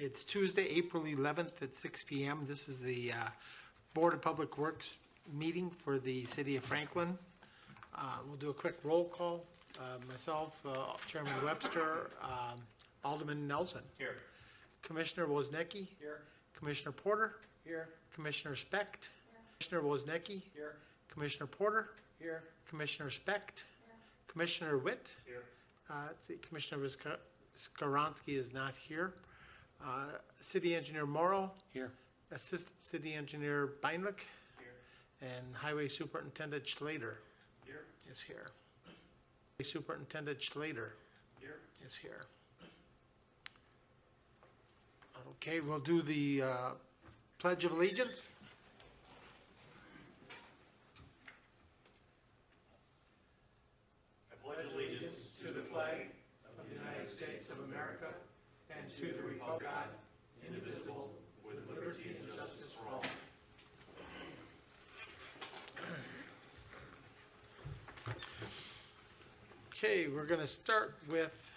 It's Tuesday, April 11th at 6 p.m. This is the Board of Public Works meeting for the City of Franklin. We'll do a quick roll call. Myself, Chairman Webster, Alderman Nelson. Here. Commissioner Wozniacki. Here. Commissioner Porter. Here. Commissioner Specht. Commissioner Wozniacki. Here. Commissioner Porter. Here. Commissioner Specht. Commissioner Witt. Here. Let's see, Commissioner Skowronski is not here. City Engineer Morrow. Here. Assistant City Engineer Beinlich. Here. And Highway Superintendent Schlater Here. is here. Superintendent Schlater Here. is here. Okay, we'll do the Pledge of Allegiance. I pledge allegiance to the flag of the United States of America and to the republic of God, indivisible, with liberty and justice for all. Okay, we're going to start with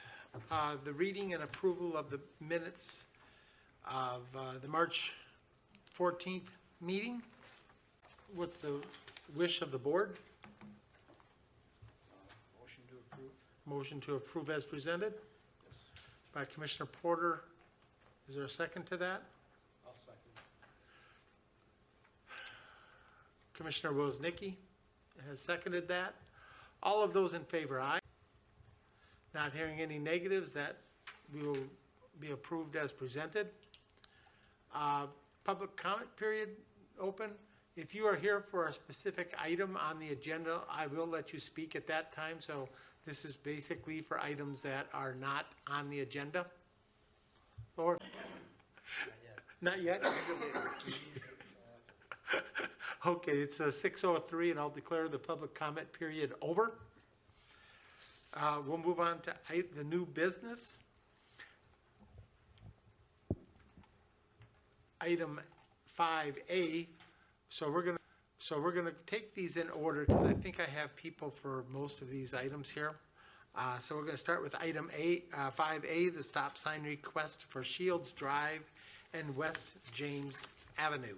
the reading and approval of the minutes of the March 14th meeting. What's the wish of the board? Motion to approve. Motion to approve as presented by Commissioner Porter. Is there a second to that? I'll second. Commissioner Wozniacki has seconded that. All of those in favor, aye. Not hearing any negatives, that will be approved as presented. Public comment period open. If you are here for a specific item on the agenda, I will let you speak at that time. So this is basically for items that are not on the agenda. Or not yet. Okay, it's 6:03, and I'll declare the public comment period over. We'll move on to the new business. Item 5A. So we're gonna take these in order because I think I have people for most of these items here. So we're gonna start with item 5A, the stop sign request for Shields Drive and West James Avenue.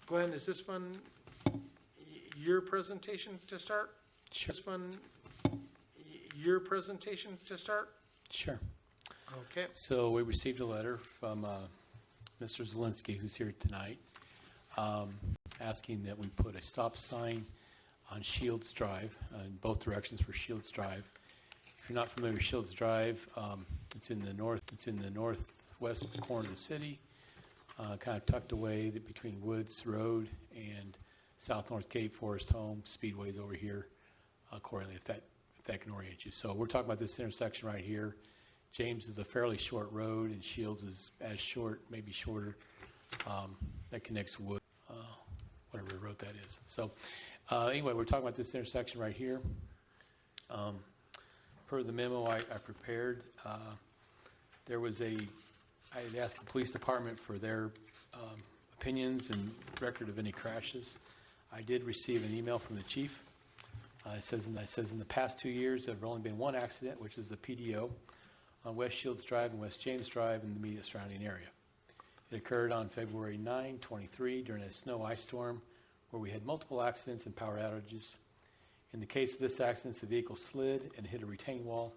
Glenn, is this one your presentation to start? Sure. This one your presentation to start? Sure. Okay. So we received a letter from Mr. Zielinski, who's here tonight, asking that we put a stop sign on Shields Drive, in both directions for Shields Drive. If you're not familiar with Shields Drive, it's in the northwest corner of the city, kind of tucked away between Woods Road and South North Gate, Forest Home. Speedway's over here, accordingly, if that can orient you. So we're talking about this intersection right here. James is a fairly short road, and Shields is as short, maybe shorter, that connects Wood, whatever road that is. So anyway, we're talking about this intersection right here. Per the memo I prepared, I had asked the police department for their opinions and record of any crashes. I did receive an email from the chief. It says in the past 2 years, there have only been one accident, which is the PDO on West Shields Drive and West James Drive in the immediate surrounding area. It occurred on February 9, 23 during a snow ice storm where we had multiple accidents and power outages. In the case of this accident, the vehicle slid and hit a retaining wall.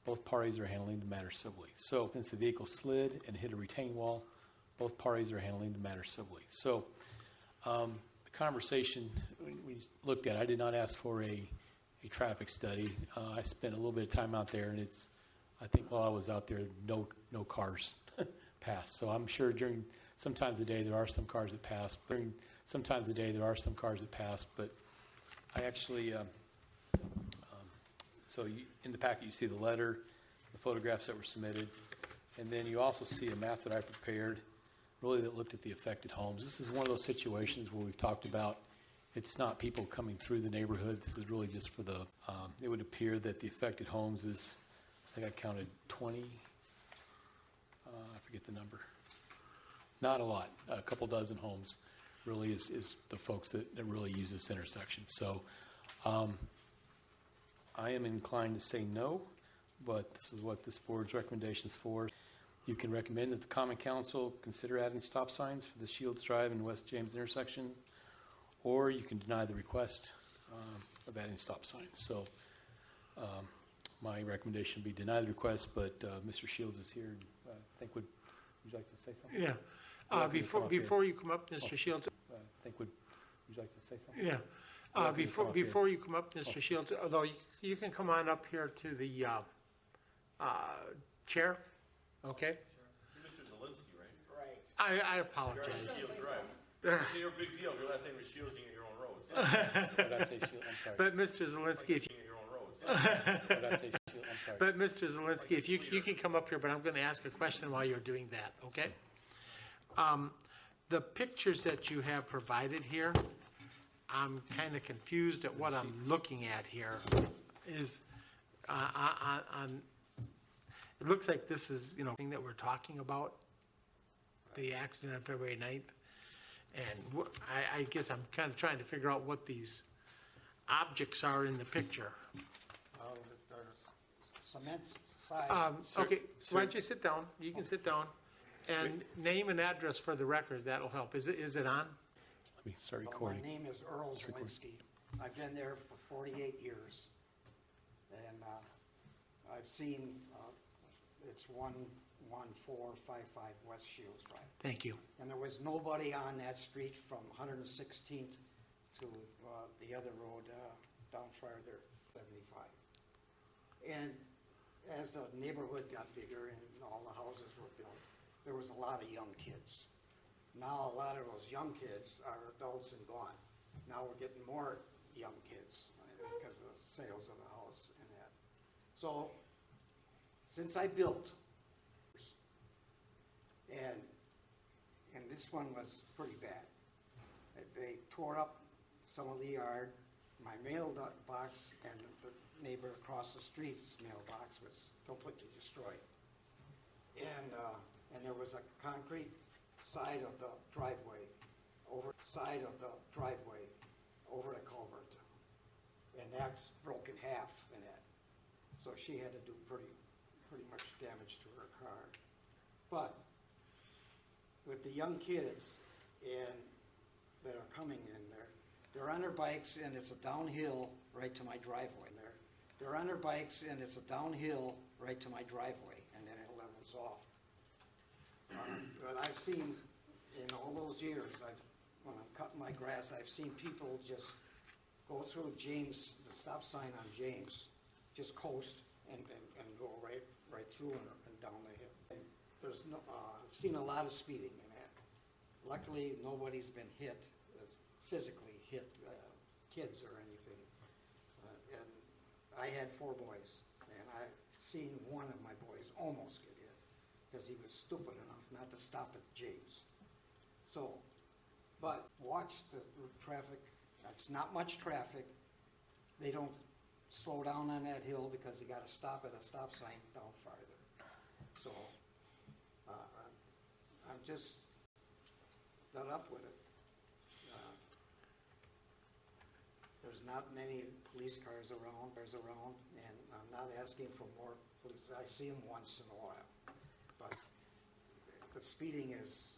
Both parties are handling the matter civilly. So since the vehicle slid and hit a retaining wall, both parties are handling the matter civilly. So the conversation we looked at, I did not ask for a traffic study. I spent a little bit of time out there, and I think while I was out there, no cars passed. So I'm sure during sometimes of the day there are some cars that pass. But I actually, in the packet you see the letter, the photographs that were submitted, and then you also see a map that I prepared, really that looked at the affected homes. This is one of those situations where we've talked about it's not people coming through the neighborhood. This is really just for the, it would appear that the affected homes is, I think I counted 20, I forget the number. Not a lot, a couple dozen homes really is the folks that really use this intersection. So I am inclined to say no, but this is what this board's recommendation is for. You can recommend that the Common Council consider adding stop signs for the Shields Drive and West James intersection, or you can deny the request of adding stop signs. So my recommendation would be deny the request, but Mr. Shields is here. And, I think would you like to say something? Yeah. Welcome to come up here. Before you come up, Mr. Shields, Would you like to say something? yeah. Welcome to come up here. Before you come up, Mr. Shields, although you can come on up here to the chair, okay? You're Mr. Zelinski, right? I You're apologize. on Shields Drive. So you're a big deal. Your last name is Shields, you get your own roads. Did I say Shields? I'm sorry. But Mr. Zelinski, if you, You get your own roads. Did I say Shields? I'm sorry. but Mr. Zelinski, if you can come up here, but I'm going to ask a question while you're doing that, okay? The pictures that you have provided here, I'm kind of confused at what I'm looking at here. Is on it looks like this is, thing that we're talking about, the accident on February 9th. And I guess I'm kind of trying to figure out what these objects are in the picture. Well, there's cement sides. Okay, sir. why don't you sit down? You can sit down. And name and address for the record, that'll help. Is it on? Let me start Well, recording. my name is Earl Zelinski. I've been there for 48 years. And I've seen, it's 11455 West Shields Drive. Thank you. And there was nobody on that street from 116th to the other road down farther, 75. And as the neighborhood got bigger and all the houses were built, there was a lot of young kids. Now a lot of those young kids are adults and gone. Now we're getting more young kids because of the sales of the house and that. So since I built, and this one was pretty bad. They tore up some of the yard. My mailbox and the neighbor across the street's mailbox was completely destroyed. And there was a concrete side of the driveway, over the culvert. And that's broken half in that. So she had to do pretty much damage to her car. But with the young kids that are coming in there, they're on their bikes and it's a downhill right to my driveway there. They're on their bikes and it's a downhill right to my driveway, and then it levels off. But I've seen in all those years, when I'm cutting my grass, I've seen people just go through James, the stop sign on James, just coast and go right through and down the hill. And there's no, I've seen a lot of speeding in that. Luckily, nobody's been hit, physically hit kids or anything. And I had 4 boys, and I've seen one of my boys almost get hit because he was stupid enough not to stop at James. So, but watch the traffic. That's not much traffic. They don't slow down on that hill because they got to stop at a stop sign down farther. So, I'm just fed up with it. There's not many police cars around, and I'm not asking for more police. I see them once in a while, but the speeding is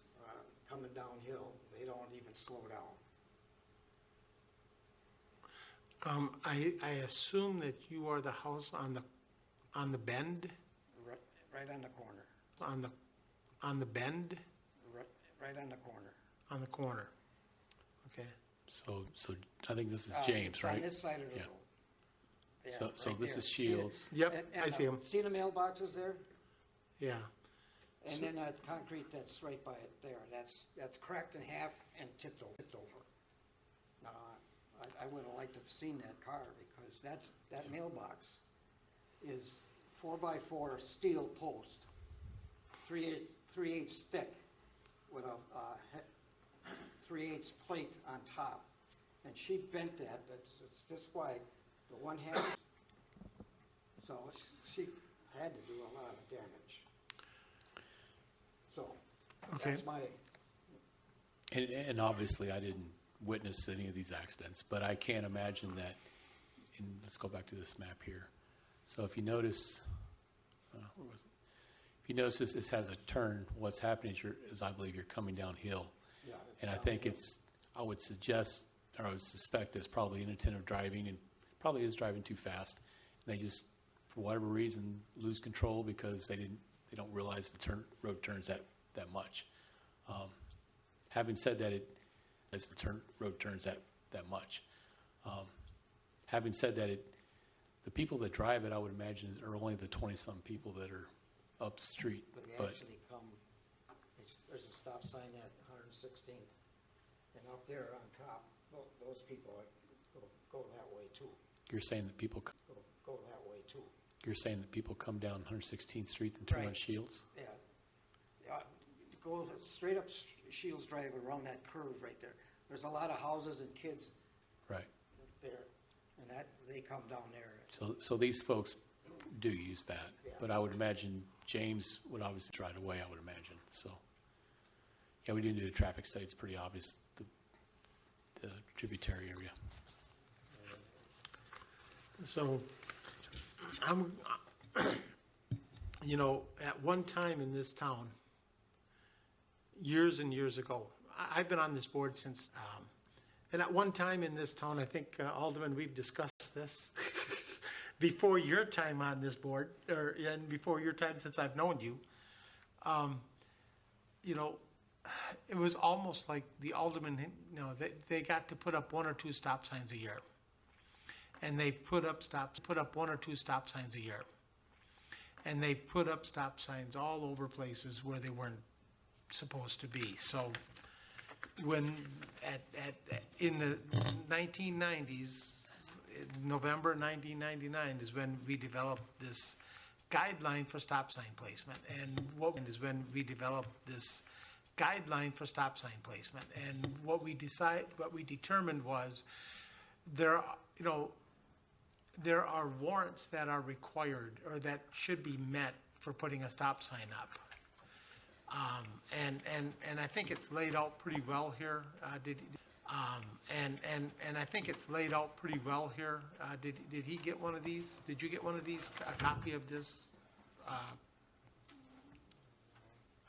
coming downhill. They don't even slow down. I assume that you are the house on the bend, Right on the corner. on the bend, Right on the corner. on the corner. Okay. So I think this is James, It's right? on this side of the Yeah. road. Yeah, So right this there. is See it? Shields. Yep, And I see them. See the mailboxes there? Yeah. And then that concrete that's right by it there, that's cracked in half and tipped over. Now, I would have liked to have seen that car because that mailbox is 4x4 steel post, 3/8 thick with a 3/8 plate on top. And she bent that, it's this wide, the one half. So she had to do a lot of damage. So, Okay. that's my, And obviously, I didn't witness any of these accidents, but I can't imagine that. And let's go back to this map here. So if you notice, where was it? If you notice this has a turn. What's happening is I believe you're coming downhill. Yeah. And I think I would suggest, or I would suspect it's probably inattentive driving and probably is driving too fast. And they just, for whatever reason, lose control because they don't realize the road turns that much. Having said that, road turns that much. Having said that, the people that drive it, I would imagine, are only the 20-some people that are up the street. But they But actually come, there's a stop sign at 116th, and up there on top, those people go that way too. you're saying that people Go that way too. come down 116th Street and turn on Right. Shields? Yeah. Go straight up Shields Drive around that curve right there. There's a lot of houses and kids Right. there, and they come down there. So these folks do use that, Yeah. but I would imagine James would obviously drive away, I would imagine, so. Yeah, we didn't do the traffic study, it's pretty obvious, the tributary area. So, you know, at one time in this town, years and years ago, I've been on this board since, and at one time in this town, I think, Alderman, we've discussed this before your time on this board, and before your time since I've known you. You know, it was almost like the aldermen, you know, they got to put up 1 or 2 stop signs a year. And they've put up 1 or 2 stop signs a year. And they've put up stop signs all over places where they weren't supposed to be. So when in the 1990s, November 1999 is when we developed this guideline for stop sign placement. And what we determined was there are warrants that are required or that should be met for putting a stop sign up. And I think it's laid out pretty well here. And I think it's laid out pretty well here. Did he get one of these? Did you get one of these? A copy of this? I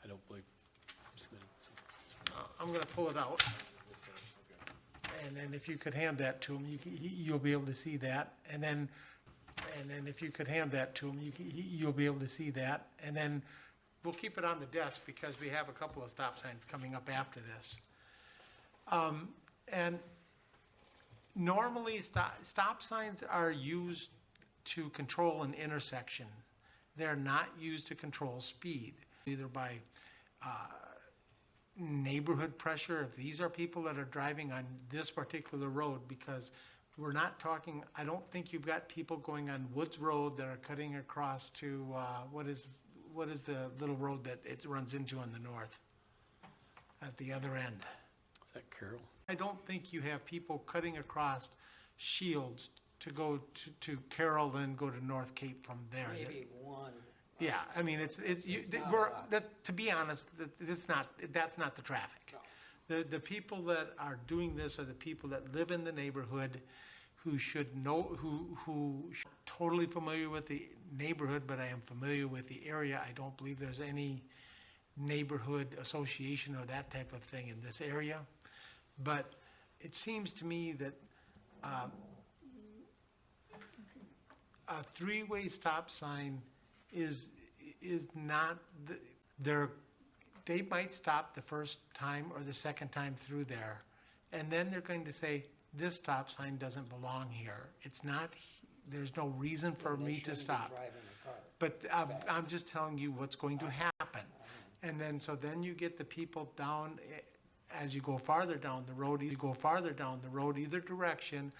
don't believe submitted, so. I'm going to pull it out. And then if you could hand that to him, you'll be able to see that. And then if you could hand that to him, you'll be able to see that. And then we'll keep it on the desk because we have a couple of stop signs coming up after this. And normally stop signs are used to control an intersection. They're not used to control speed, either by neighborhood pressure, if these are people that are driving on this particular road, because we're not talking, I don't think you've got people going on Woods Road that are cutting across to, what is the little road that it runs into on the north at the other end? Is that Carroll? I don't think you have people cutting across Shields to go to Carroll, then go to North Cape from there. Maybe one. Yeah, I mean, to be honest, that's not the traffic. No. The people that are doing this are the people that live in the neighborhood, who should know, who totally familiar with the neighborhood, but I am familiar with the area. I don't believe there's any neighborhood association or that type of thing in this area. But it seems to me that a 3-way stop sign is not they might stop the first time or the second time through there, and then they're going to say this stop sign doesn't belong here. It's not. There's no reason for me to stop. But I'm just telling you what's going to happen, and then you get the people down as you go farther down the road. Either direction.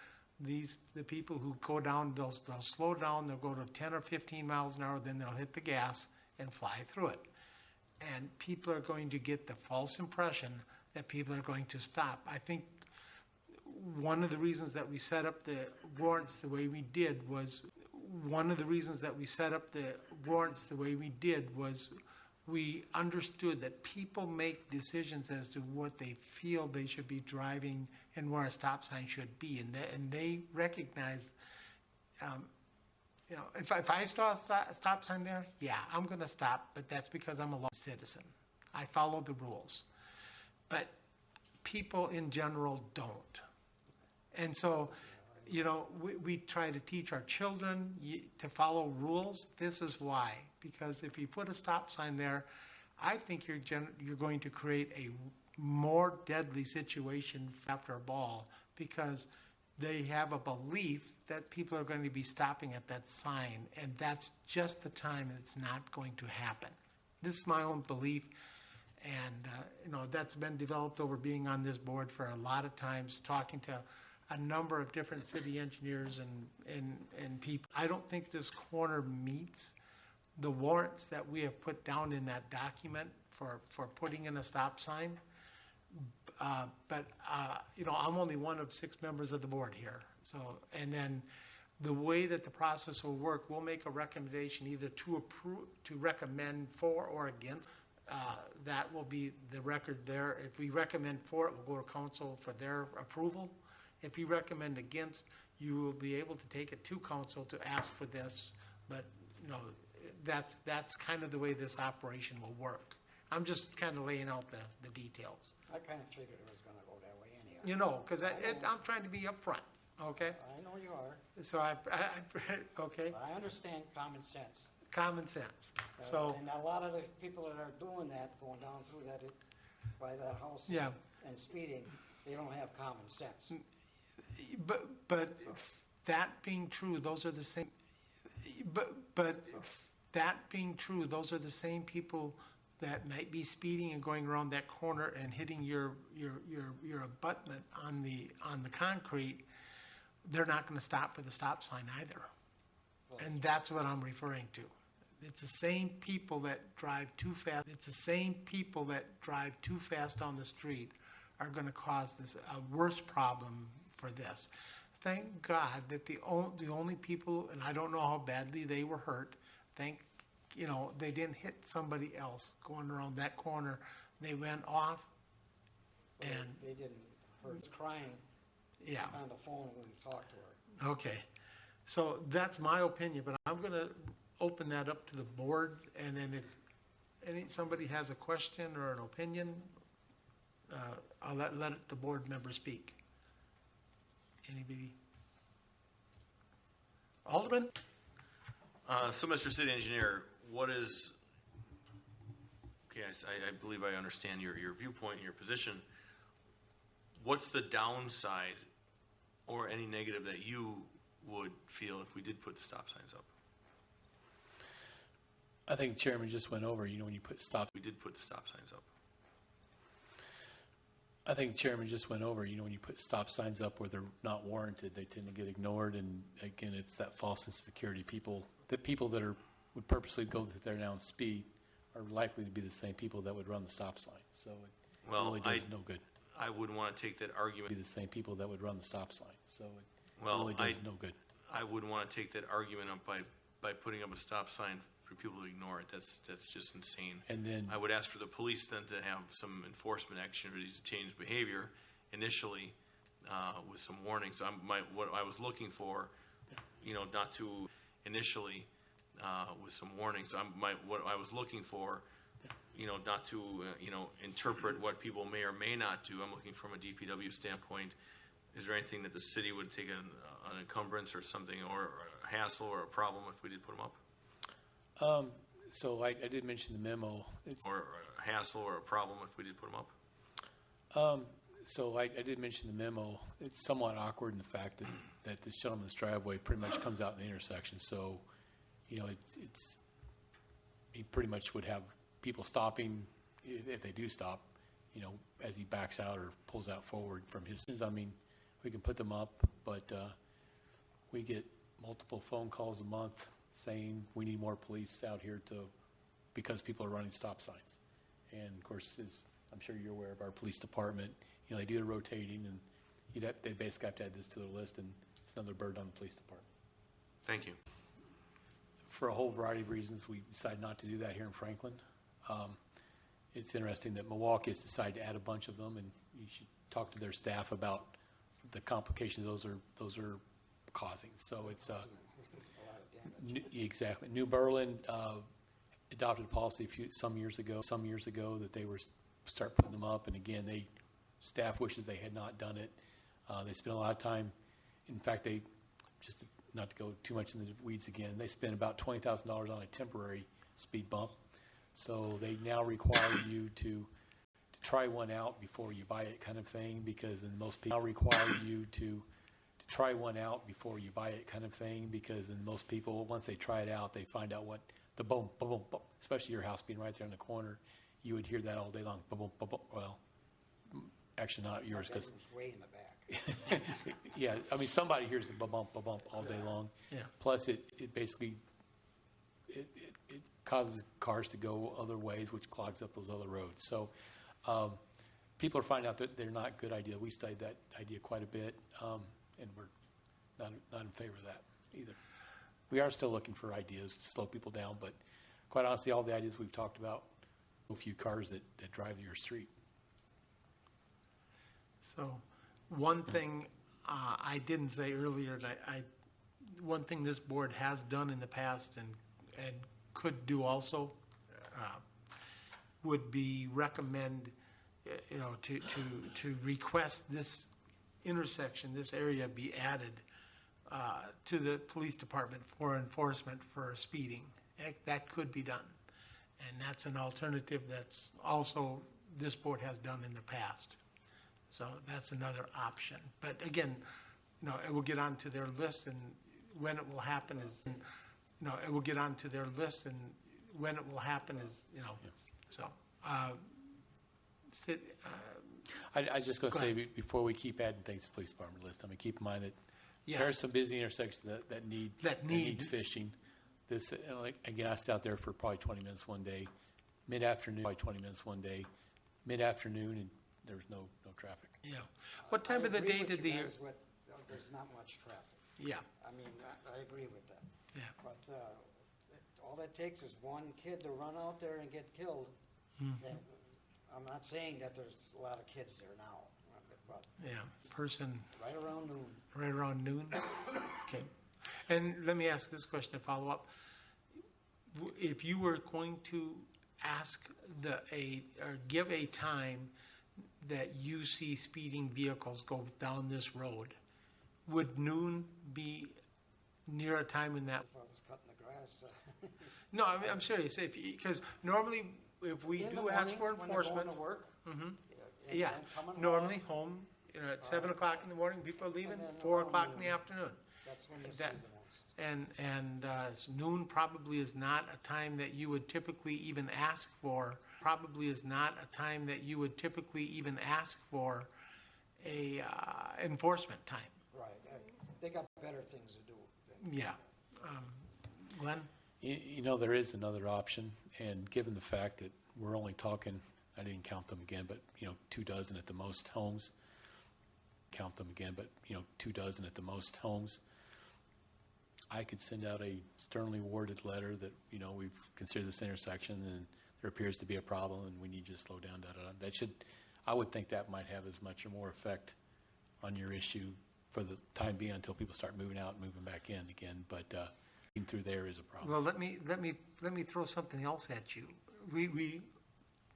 The people who go down, they'll slow down, they'll go to 10 or 15 miles an hour, then they'll hit the gas and fly through it. And people are going to get the false impression that people are going to stop. I think one of the reasons that we set up the warrants the way we did was we understood that people make decisions as to what they feel they should be driving and where a stop sign should be, and they recognize, You know, if I saw a stop sign there, yeah, I'm going to stop, but that's because I'm a law citizen. I follow the rules. But people in general don't. And so, you know, we try to teach our children to follow rules. This is why. Because if you put a stop sign there, I think you're going to create a more deadly situation after a ball, because they have a belief that people are going to be stopping at that sign, and that's just the time it's not going to happen. This is my own belief, and you know, that's been developed over being on this board for a lot of times, talking to a number of different city engineers and people. I don't think this corner meets the warrants that we have put down in that document for putting in a stop sign. But you know, I'm only one of 6 members of the board here. So, and then the way that the process will work, we'll make a recommendation either to approve, to recommend for or against. That will be the record there. If we recommend for it, we'll go to council for their approval. If you recommend against, you will be able to take it to council to ask for this. But, you know, that's kind of the way this operation will work. I'm just kind of laying out the details. I kind of figured it was going to go that way anyhow. You know, because I'm trying to be upfront, okay? I know you are. So okay, I understand common sense. common sense. So, And a lot of the people that are doing that, going down through that, by that house Yeah. and speeding, they don't have common sense. but that being true, those are the same, but that being true, those are the same people that might be speeding and going around that corner and hitting your abutment on the concrete. They're not going to stop for the stop sign either. And that's what I'm referring to. It's the same people that drive too fast. It's the same people that drive too fast on the street are going to cause this a worse problem for this. Thank God that the only people, and I don't know how badly they were hurt. They didn't hit somebody else going around that corner. They went off, and They didn't hurt. She's crying yeah. on the phone when we talked to her. Okay, so that's my opinion, but I'm going to open that up to the board, and then if somebody has a question or an opinion, I'll let the board member speak. Anybody? Alderman? So, Mr. City Engineer, what is, okay, I believe I understand your viewpoint and your position. What's the downside or any negative that you would feel if we did put the stop signs up? I think the chairman just went over, when you put stop. We did put the stop signs up. I think the chairman just went over, when you put stop signs up where they're not warranted, they tend to get ignored. And again, it's that false insecurity. The people that would purposely go there now and speed are likely to be the same people that would run the stop sign. So it really does no good. I would want to take that argument. Be the same people that would run the stop sign. So it Well, really does no good. I would want to take that argument up by putting up a stop sign for people to ignore it. That's just insane. And then I would ask for the police then to have some enforcement activity to change behavior initially with some warnings. What I was looking for, not to initially with some warnings. What I was looking for, not to interpret what people may or may not do. I'm looking from a DPW standpoint. Is there anything that the city would take an encumbrance or something, or a hassle or a problem if we did put them up? So I did mention the memo. Or a hassle or a problem if we did put them up? So I did mention the memo. It's somewhat awkward in the fact that this gentleman's driveway pretty much comes out in the intersection. So, he pretty much would have people stopping, if they do stop, as he backs out or pulls out forward from his. I mean, we can put them up, but we get multiple phone calls a month saying we need more police out here because people are running stop signs. And of course, as I'm sure you're aware of our police department, they do the rotating, and they basically have to add this to their list, and it's another burden on the police department. Thank you. For a whole variety of reasons, we decided not to do that here in Franklin. It's interesting that Milwaukee has decided to add a bunch of them, and you should talk to their staff about the complications those are causing. So it's A lot of damage. Exactly. New Berlin adopted a policy some years ago that they were start putting them up, and again, staff wishes they had not done it. They spent a lot of time. In fact, just not to go too much in the weeds again, they spent about $20,000 on a temporary speed bump. So they now require you to try one out before you buy it, kind of thing, because in most people now require you to try one out before you buy it, kind of thing, because in most people, once they try it out, they find out what the boom, boom, boom, boom, especially your house being right there in the corner, you would hear that all day long. Boom, boom, boom, boom. Well, actually not yours, My because bedroom's way in the back. yeah, I mean, somebody hears the bump all day long. Yeah. Plus, it basically it causes cars to go other ways, which clogs up those other roads. So people are finding out that they're not a good idea. We studied that idea quite a bit, and we're not in favor of that either. We are still looking for ideas to slow people down, but quite honestly, all the ideas we've talked about, a few cars that drive your street. So, one thing I didn't say earlier, that one thing this board has done in the past and could do also, would be recommend, to request this intersection, this area be added to the police department for enforcement for speeding. That could be done. And that's an alternative that's also this board has done in the past. So that's another option. But again, it will get onto their list, and when it will happen is, it will get onto their list, and when it will happen is, so. I was just going to Go say, ahead. before we keep adding things to the police department list, I mean, keep in mind that Yes. there are some busy intersections that need fishing. This, again, I sat out there for probably 20 minutes one day, mid-afternoon, and there was no traffic. Yeah. What time I of the agree day with did you the, guys with, there's not much traffic. yeah, I mean, I agree with that. yeah. But all that takes is one kid to run out there and get killed. Mm-hmm. And I'm not saying that there's a lot of kids there now, but Yeah, person right around noon. right around noon. Okay. And let me ask this question to follow up. If you were going to ask or give a time that you see speeding vehicles go down this road, would noon be near a time in that? If I was cutting the grass. No, I'm serious. Because normally, if we In the do ask morning, for when they're going enforcement, to work, yeah, and coming normally home, home, at 7 o'clock in the morning, people are leaving, And then 4 around o'clock in the noon. afternoon. that's when you see that- the most. And noon probably is not a time that you would typically even ask for, a enforcement time. Right. They got better things to do. than- Yeah. Glenn? There is another option, and given the fact that we're only talking, I didn't count them again, but, 24 at the most homes. Count them again, but, 24 at the most homes. I could send out a sternly worded letter that, we've considered this intersection and there appears to be a problem and we need you to slow down, I would think that might have as much or more effect on your issue for the time being until people start moving out and moving back in again, but, getting through there is a problem. Well, let me throw something else at you.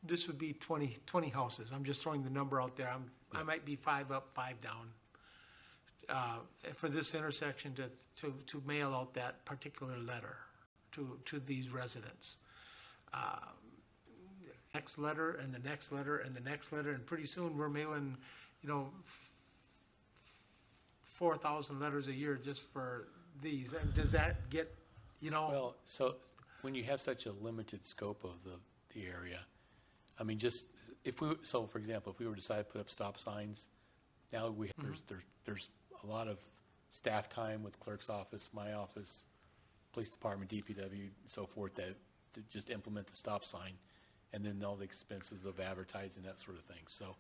This would be 20 houses. I'm just throwing the number out there. I might be 5 up, 5 down. For this intersection to mail out that particular letter to these residents. Next letter and the next letter and the next letter, and pretty soon we're mailing, 4,000 letters a year just for these. And does that get, Well, so when you have such a limited scope of the area, I mean, for example, if we were to decide to put up stop signs, now there's a lot of staff time with clerk's office, my office, police department, DPW, and so forth, to just implement the stop sign, and then all the expenses of advertising, that sort of thing. So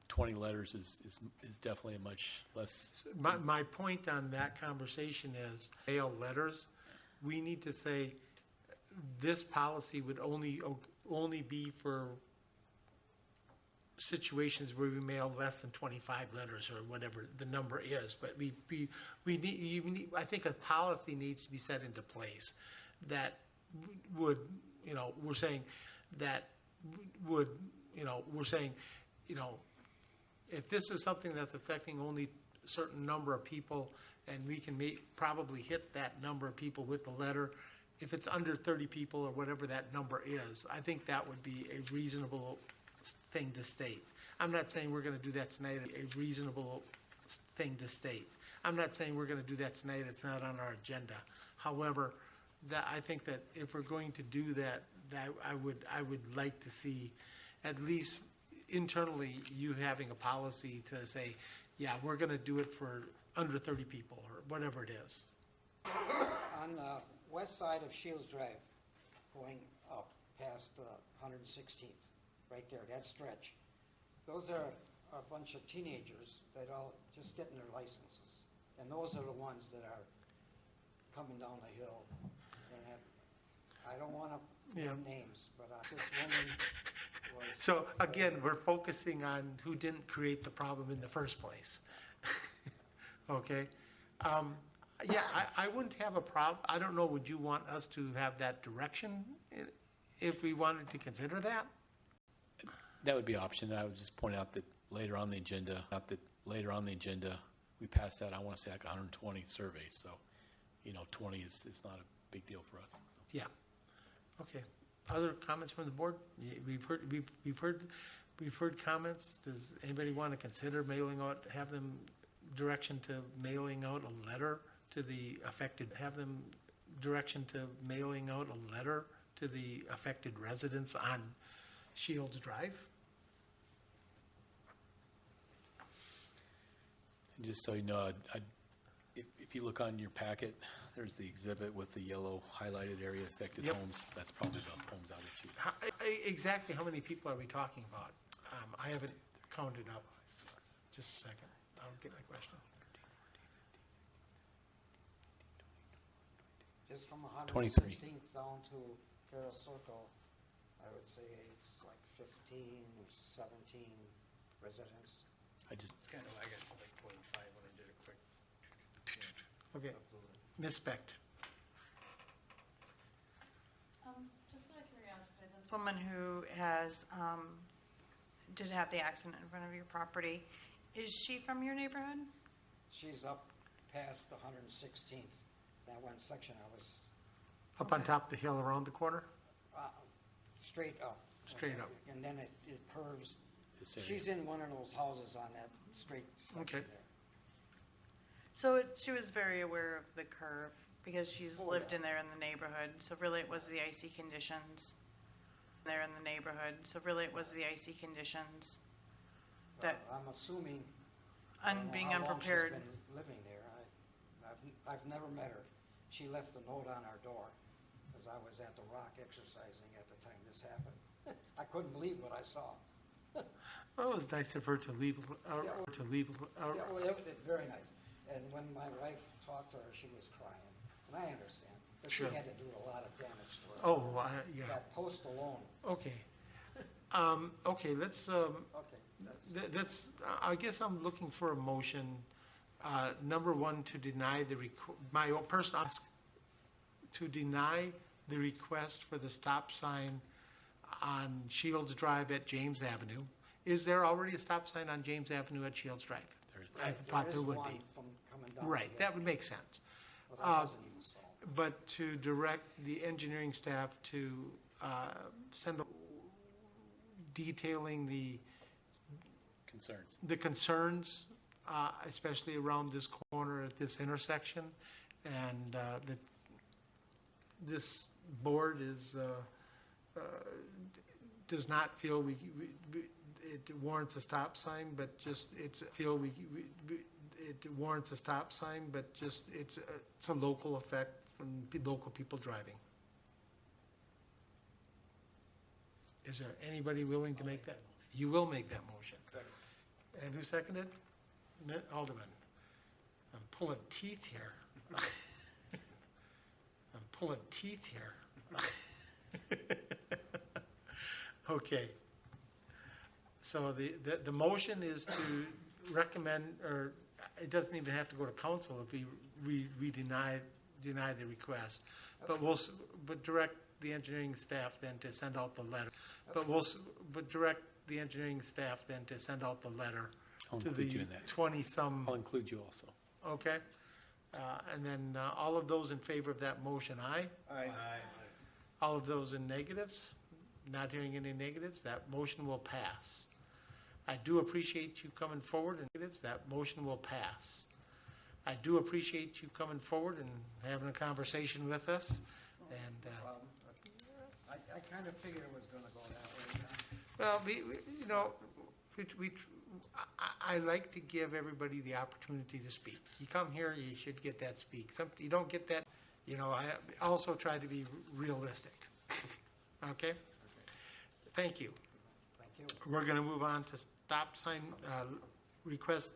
20 letters is definitely a much less. My point on that conversation is mail letters. We need to say this policy would only be for situations where we mail less than 25 letters or whatever the number is, but we need, I think a policy needs to be set into place that would, we're saying that would, we're saying, if this is something that's affecting only a certain number of people, and we can probably hit that number of people with the letter, if it's under 30 people or whatever that number is, I think that would be a reasonable thing to state. I'm not saying we're going to do that tonight, a reasonable thing to state. I'm not saying we're going to do that tonight, it's not on our agenda. However, I think that if we're going to do that, I would like to see, at least internally, you having a policy to say, yeah, we're going to do it for under 30 people, or whatever it is. On the west side of Shields Drive, going up past 116th, right there, that stretch, those are a bunch of teenagers that are just getting their licenses. And those are the ones that are coming down the hill. And I don't want to name names, but this woman was... So again, we're focusing on who didn't create the problem in the first place. Okay? Yeah, I wouldn't have a problem. I don't know, would you want us to have that direction if we wanted to consider that? That would be an option. I would just point out that later on the agenda, we passed out, I want to say like 120 surveys. So, 20 is not a big deal for us. So. Yeah. Okay. Other comments from the board? We've heard comments. Does anybody want to consider mailing out, have them direction to mailing out a letter to the affected, residents on Shields Drive? And just so you know, if you look on your packet, there's the exhibit with the yellow highlighted area affected Yep. homes. That's probably the homes I would choose. Exactly how many people are we talking about? I haven't counted up. Just a second. I'll get my question. Just from 23. 116th down to Carroll Circle, I would say it's like 15 or 17 residents. I just, It's kind of, I got like 25 when I did a quick. Okay. Ms. Specht. Just out of curiosity, this woman who has, did have the accident in front of your property, is she from your neighborhood? She's up past the 116th. That one section I was Up on top of the hill around the corner? straight up. Straight up. And then it curves. this area. She's in one of those houses on that straight section Okay. there. So she was very aware of the curve because she's Oh, lived yeah. in there in the neighborhood. So really it was the icy conditions there in the neighborhood. So really it was the icy conditions that, I'm assuming. I don't know being how long she's unprepared. been living there. I've never met her. She left a note on our door because I was at the Rock exercising at the time this happened. I couldn't believe what I saw. Well, it was nice of her to leave, Yeah, well, it was very nice. And when my wife talked to her, she was crying. And I understand. But Sure. she had to do a lot of damage to her. Oh, yeah, That post alone. okay. Okay, let's, Okay. that's, I guess I'm looking for a motion. Number one, to deny my own personal ask, to deny the request for the stop sign on Shields Drive at James Avenue. Is there already a stop sign on James Avenue at Shields Drive? There is. I thought there would is be. one from coming down. Right, the that hill, would make sense. But that doesn't even solve. But to direct the engineering staff to send detailing the Concerns. concerns, especially around this corner at this intersection, and that this board does not feel it warrants a stop sign, but just it warrants a stop sign, but just it's a local effect from local people driving. Is there anybody willing to make that? You will make that motion. And who seconded? Alderman. I'm pulling teeth here. Okay. So the motion is to recommend, or it doesn't even have to go to council if we deny the request. But direct the engineering staff then to send out the letter. But direct the engineering staff then to send out the letter I'll to include the you in that. 20-some, I'll include you also. okay? And then all of those in favor of that motion, aye? Aye. All of those in negatives? Not hearing any negatives, that motion will pass. I do appreciate you coming forward and negatives, that motion will pass. I do appreciate you coming forward and having a conversation with us, and, I kind of figured it was gonna go that way. well, you know, I like to give everybody the opportunity to speak. You come here, you should get that speak. You don't get that, you know, I also try to be realistic. Okay? Thank you. Thank you. We're going to move on to stop sign request,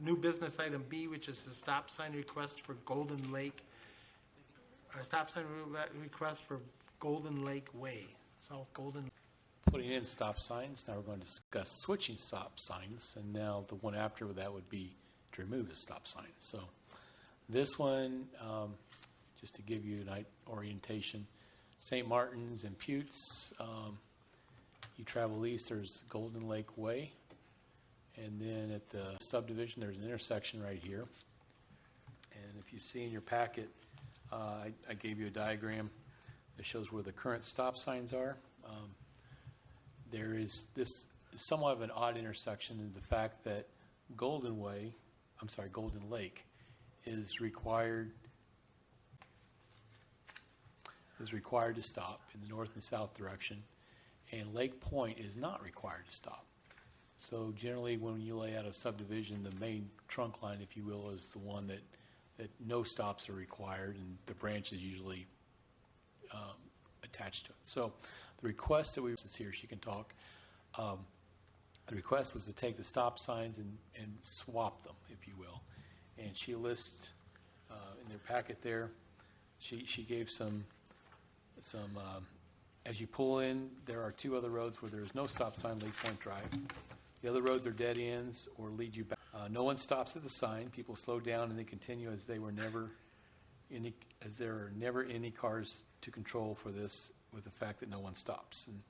new business item B, which is the stop sign request for Golden Lake, stop sign request for Golden Lake Way, South Golden. Putting in stop signs, now we're going to discuss switching stop signs, and now the one after that would be to remove the stop sign. So this one, just to give you an orientation, St. Martin's and Putes, you travel east, there's Golden Lake Way, and then at the subdivision, there's an intersection right here. And if you see in your packet, I gave you a diagram that shows where the current stop signs are. There is this somewhat of an odd intersection in the fact that Golden Lake is required to stop in the north and south direction, and Lake Point is not required to stop. So generally, when you lay out a subdivision, the main trunk line, if you will, is the one that no stops are required, and the branch is usually attached to it. So the request that is here, she can talk. The request was to take the stop signs and swap them, if you will. And she lists in their packet there, she gave some as you pull in, there are two other roads where there is no stop sign, Lake Point Drive. The other roads are dead ends or lead you back. No one stops at the sign. People slow down and they continue as there are never any cars to control for this, with the fact that no one stops. And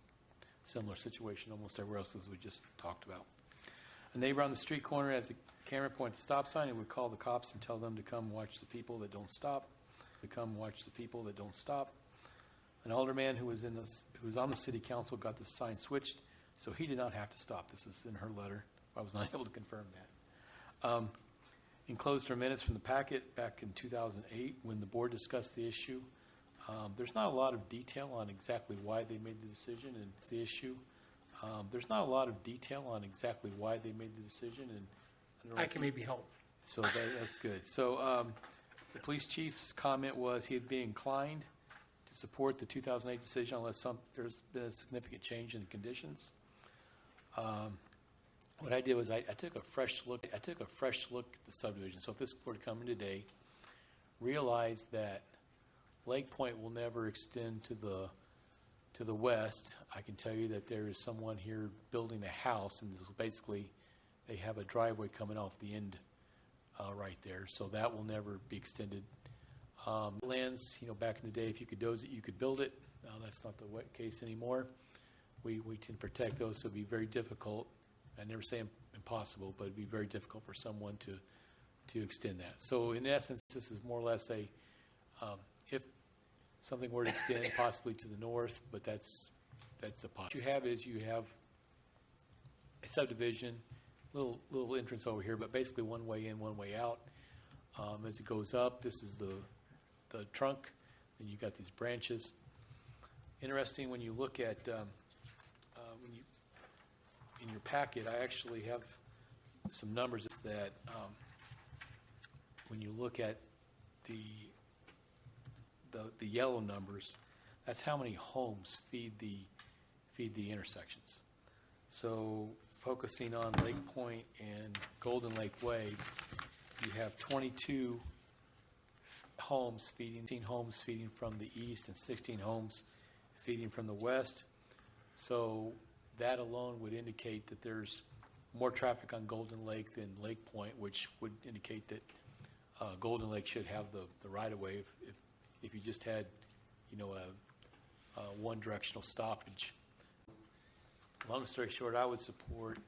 similar situation almost everywhere else as we just talked about. A neighbor on the street corner has a camera point at the stop sign and would call the cops and tell them to come watch the people that don't stop. An alderman who was on the city council got the sign switched, so he did not have to stop. This is in her letter. I was not able to confirm that. Enclosed her minutes from the packet back in 2008 when the board discussed the issue. There's not a lot of detail on exactly why they made the decision, and the issue. There's not a lot of detail on exactly why they made the decision, and I don't know I can maybe help. so that's good. So the police chief's comment was he'd be inclined to support the 2008 decision unless there's been a significant change in the conditions. What I did was I took a fresh look. at the subdivision. So if this were to come in today, realize that Lake Point will never extend to the west. I can tell you that there is someone here building a house, and this is basically they have a driveway coming off the end right there. So that will never be extended. Lands, back in the day, if you could doze it, you could build it. That's not the case anymore. We tend to protect those, so it'd be very difficult. I never say impossible, but it'd be very difficult for someone to extend that. So in essence, this is more or less if something were to extend possibly to the north, but that's the possibility. You have a subdivision, little entrance over here, but basically one way in, one way out. As it goes up, this is the trunk, and you've got these branches. Interesting when you look at in your packet, I actually have some numbers that when you look at the yellow numbers, that's how many homes feed the intersections. So focusing on Lake Point and Golden Lake Way, you have 22 homes feeding, 16 homes feeding from the east and 16 homes feeding from the west. So that alone would indicate that there's more traffic on Golden Lake than Lake Point, which would indicate that Golden Lake should have the right-of-way if you just had, a one-directional stoppage. Long story short, I would support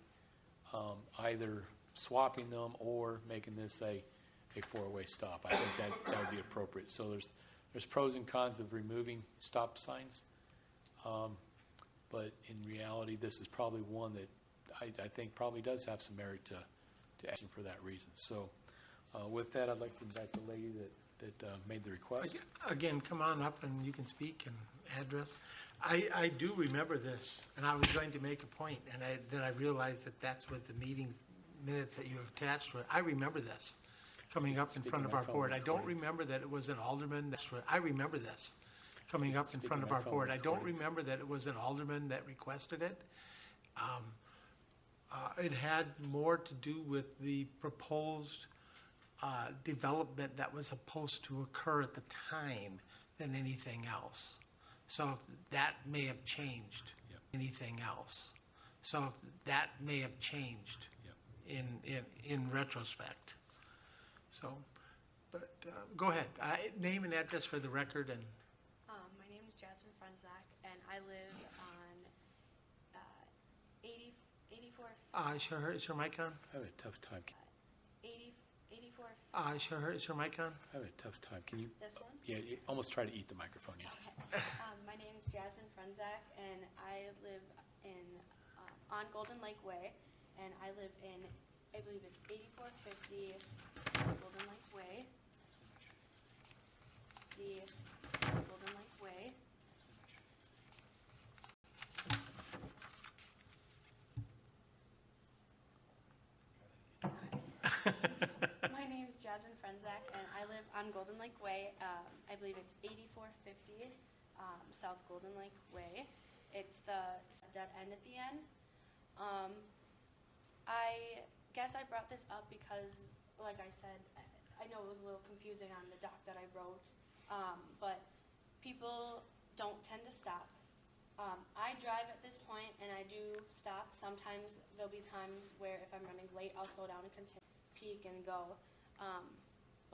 either swapping them or making this a four-way stop. I think that would be appropriate. So there's pros and cons of removing stop signs, but in reality, this is probably one that I think probably does have some merit to action for that reason. So with that, I'd like to invite the lady that made the request. Again, come on up and you can speak and address. I do remember this, and I was going to make a point, and then I realized that that's what the meeting minutes that you attached to it. I remember this coming up in front of our board. I don't remember that it was an alderman. I remember this coming up in front of our board. I don't remember that it was an alderman that requested it. It had more to do with the proposed development that was supposed to occur at the time than anything else. So that may have changed. Yep. Anything else. So that may have changed. Yep. In retrospect. So, but go ahead. Name and address for the record. And My name is Jasmine Frenzak, and I live on 84. is your mic on? I have a tough time. 84. Is your mic on? I have a tough time. Can you? This one? Yeah, almost try to eat the microphone. Yeah. Okay. My name is Jasmine Frenzak, and I live in on Golden Lake Way, and I live in, I believe it's 8450 Golden Lake Way. The Golden Lake Way. My name is Jasmine Frenzak, and I live on Golden Lake Way. I believe it's 8450 South Golden Lake Way. It's the dead end at the end. I guess I brought this up because, like I said, I know it was a little confusing on the doc that I wrote, but people don't tend to stop. I drive at this point, and I do stop. Sometimes there'll be times where if I'm running late, I'll slow down and continue, peek and go.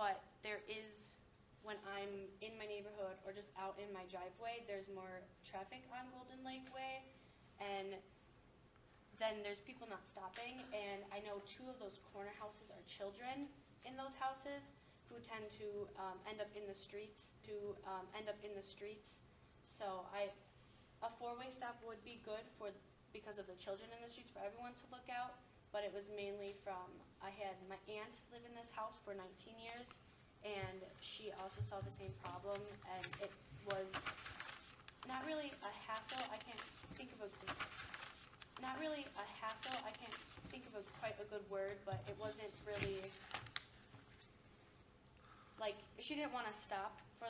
But there is, when I'm in my neighborhood or just out in my driveway, there's more traffic on Golden Lake Way, and then there's people not stopping, and I know two of those corner houses are children in those houses who tend to end up in the streets. So a four-way stop would be good because of the children in the streets for everyone to look out, but it was mainly from, I had my aunt live in this house for 19 years, and she also saw the same problem, and it was not really a hassle. I can't think of quite a good word, but it wasn't really, like, she didn't want to stop for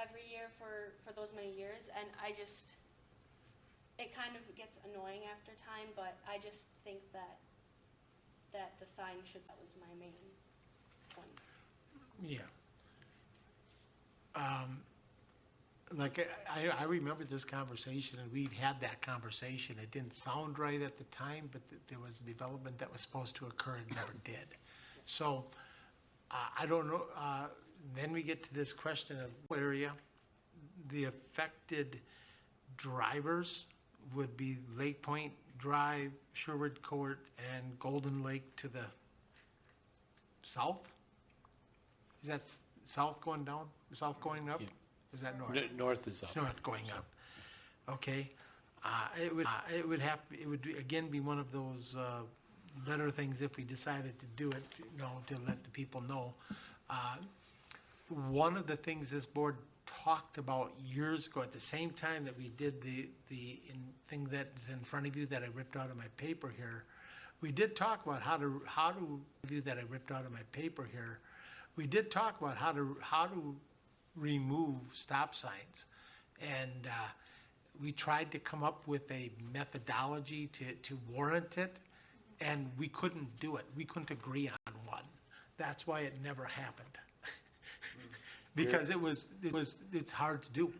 every year for those many years, and it kind of gets annoying after time, but I just think that the sign that was my main point. Yeah. Like, I remember this conversation, and we'd had that conversation. It didn't sound right at the time, but there was a development that was supposed to occur and never did. So, I don't know. Then we get to this question of area. The affected drivers would be Lake Point Drive, Sherwood Court, and Golden Lake to the south? Is that south going down? South going up? Yeah. Is that north? North is up. It's north going up. Okay. It would again be one of those letter things if we decided to do it, to let the people know. One of the things this board talked about years ago, at the same time that we did the thing that's in front of you that I ripped out of my paper here, we did talk about how to remove stop signs, and we tried to come up with a methodology to warrant it, and we couldn't do it. We couldn't agree on one. That's why it never happened. Because it's hard to do.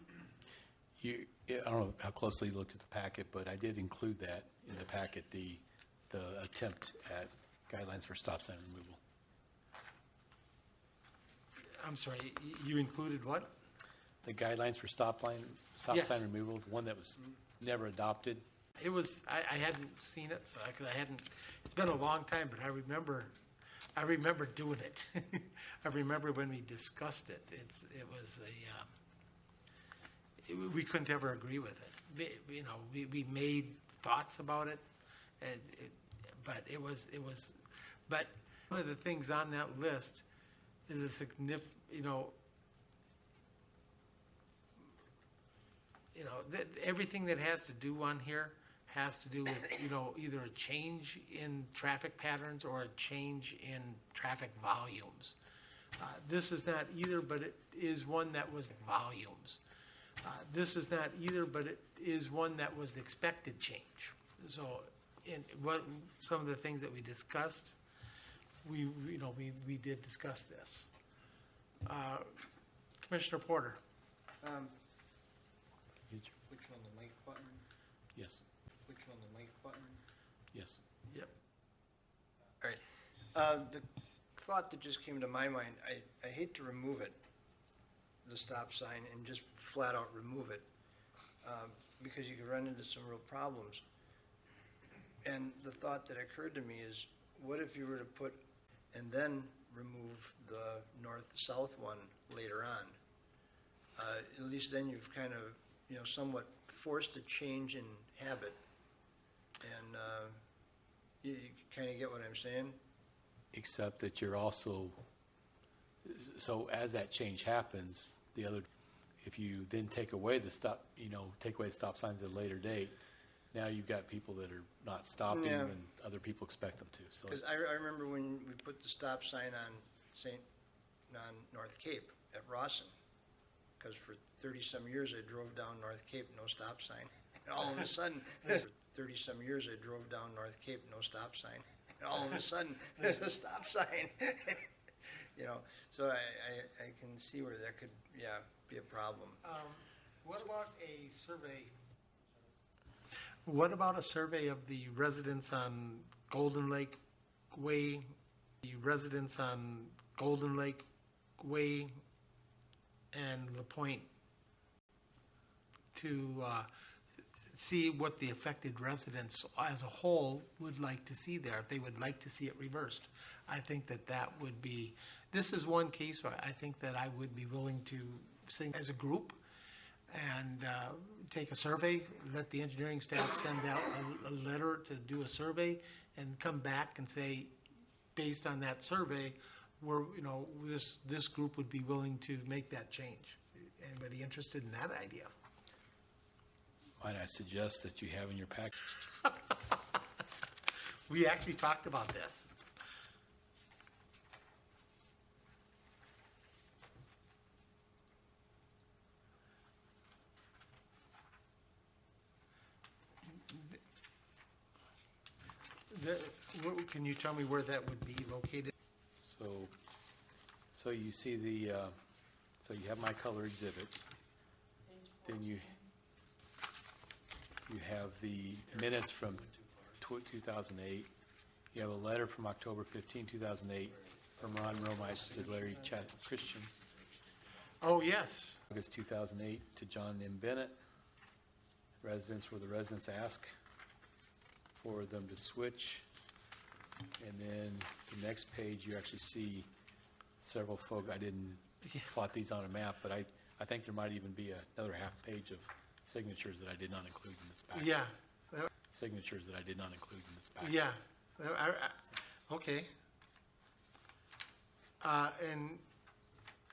I don't know how closely you looked at the packet, but I did include that in the packet, the attempt at guidelines for stop sign removal. I'm sorry, you included what? The guidelines for stop Yes. sign removal, the one that was never adopted. It was, I hadn't seen it, so I hadn't, it's been a long time, but I remember doing it. I remember when we discussed it, it was we couldn't ever agree with it. We made thoughts about it, but but one of the things on that list is a significant, everything that has to do on here has to do with, either a change in traffic patterns or a change in traffic volumes. This is not either, but it is one that was volumes. This is not either, but it is one that was expected change. So some of the things that we discussed, we did discuss this. Commissioner Porter. Which one, the mic button? Yes, Which one, the mic button? yes. Yep. All right. The thought that just came to my mind, I hate to remove it, the stop sign, and just flat out remove it, because you could run into some real problems. And the thought that occurred to me is, what if you were to put, and then remove the north-south one later on? At least then you've kind of, somewhat forced a change in habit. And you kind of get what I'm saying? Except that you're also, so as that change happens, if you then take away the stop signs at a later date, now you've got people that are not stopping Yeah. when other people expect them to. So Because I remember when we put the stop sign on North Cape at Rawson, because for 30-some years I drove down North Cape, no stop sign. And all of a sudden, for 30-some years I drove down North Cape, no stop sign. And all of a sudden, there's a stop sign. So I can see where that could, be a problem. What about a survey? What about a survey of the residents on Golden Lake Way, and LaPointe to see what the affected residents as a whole would like to see there, if they would like to see it reversed? I think that would be, this is one case where I think that I would be willing to sing as a group and take a survey, let the engineering staff send out a letter to do a survey and come back and say, based on that survey, this group would be willing to make that change. Anybody interested in that idea? might I suggest that you have in your package? We actually talked about this. Can you tell me where that would be located? So you see so you have my color exhibits. Then you have the minutes from 2008. You have a letter from October 15, 2008 from Ron Romice to Larry Christian. Oh, yes. August 2008 to John M. Bennett. Residents, where the residents ask for them to switch. And then the next page, you actually see several folk. I didn't plot these on a map, but I think there might even be another half page of signatures that I did not include in this packet. Yeah. Signatures that I did not include in this packet. Yeah. Okay. And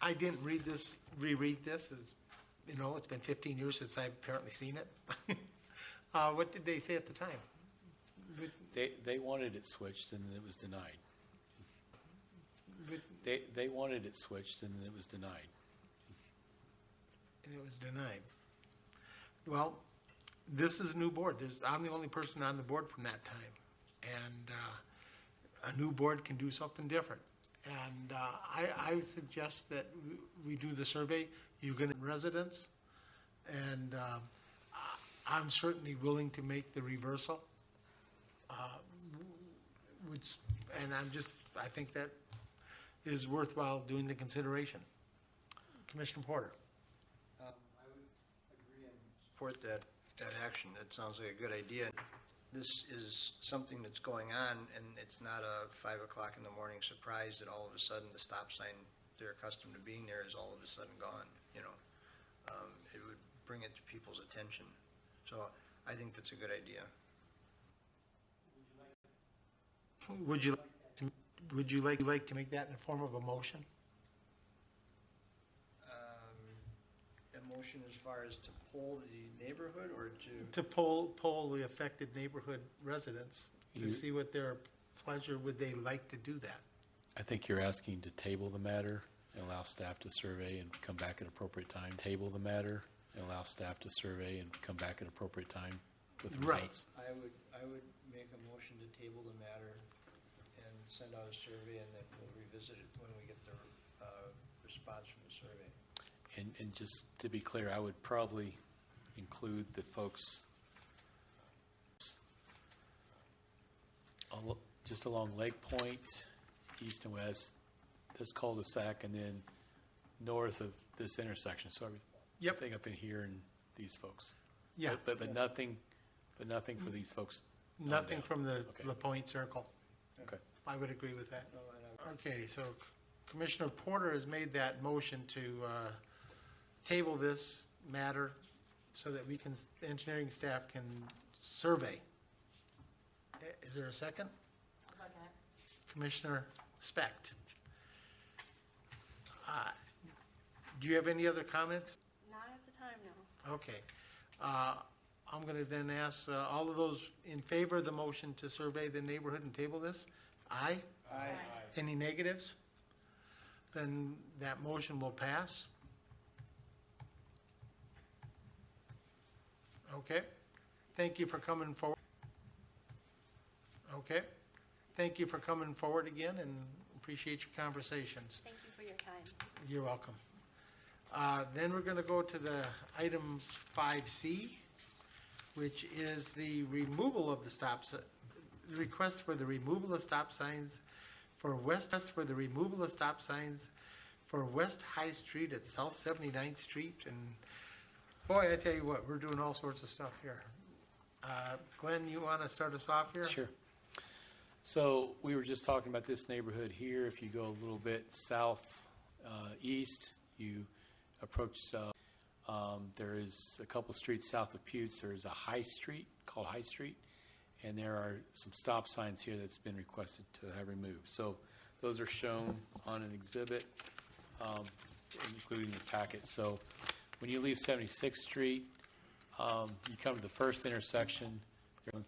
I didn't reread this. It's been 15 years since I've apparently seen it. What did they say at the time? They wanted it switched and it was denied. They wanted it switched and it was denied. And it was denied. Well, this is a new board. I'm the only person on the board from that time. And a new board can do something different. And I would suggest that we do the survey. You're going to residents And I'm certainly willing to make the reversal. And I think that is worthwhile doing the consideration. Commissioner Porter? I would agree and support that action. That sounds like a good idea. This is something that's going on, and it's not a 5 o'clock in the morning surprise that all of a sudden the stop sign they're accustomed to being there is all of a sudden gone, you know. It would bring it to people's attention. So I think that's a good idea. Would you like to make that in the form of a motion? A motion as far as to poll the neighborhood or to? To poll the affected neighborhood residents to see what their pleasure, would they like to do that? I think you're asking to table the matter and allow staff to survey and come back at appropriate time. Table the matter and allow staff to survey and come back at appropriate time with Right. results. I would make a motion to table the matter and send out a survey, and then we'll revisit it when we get the response from the survey. And just to be clear, I would probably include the folks just along Lake Point, east and west, this cul-de-sac, and then north of this intersection. So everything up in here and these folks. Yeah. But nothing for these folks. Nothing down. from the Okay. La Pointe Circle. Okay. I would agree with that. No, and I- Okay, so Commissioner Porter has made that motion to table this matter so that the engineering staff can survey. Is there a second? I'll second it. Commissioner Specht. Do you have any other comments? Not at the time, no. Okay. I'm going to then ask all of those in favor of the motion to survey the neighborhood and table this? Aye? Aye. Any negatives? Then that motion will pass. Okay. Thank you for coming forward. Okay. Thank you for coming forward again, and appreciate your conversations. Thank you for your time. You're welcome. Then we're going to go to the item 5C, which is the removal of the the request for the removal of stop signs for West High Street at South 79th Street. And boy, I tell you what, we're doing all sorts of stuff here. Glenn, you want to start us off here? Sure. So we were just talking about this neighborhood here. If you go a little bit south east, you approach there is a couple streets south of Putes. There is a high street called High Street, and there are some stop signs here that's been requested to have removed. So those are shown on an exhibit, including the packet. So when you leave 76th Street, you come to the first intersection,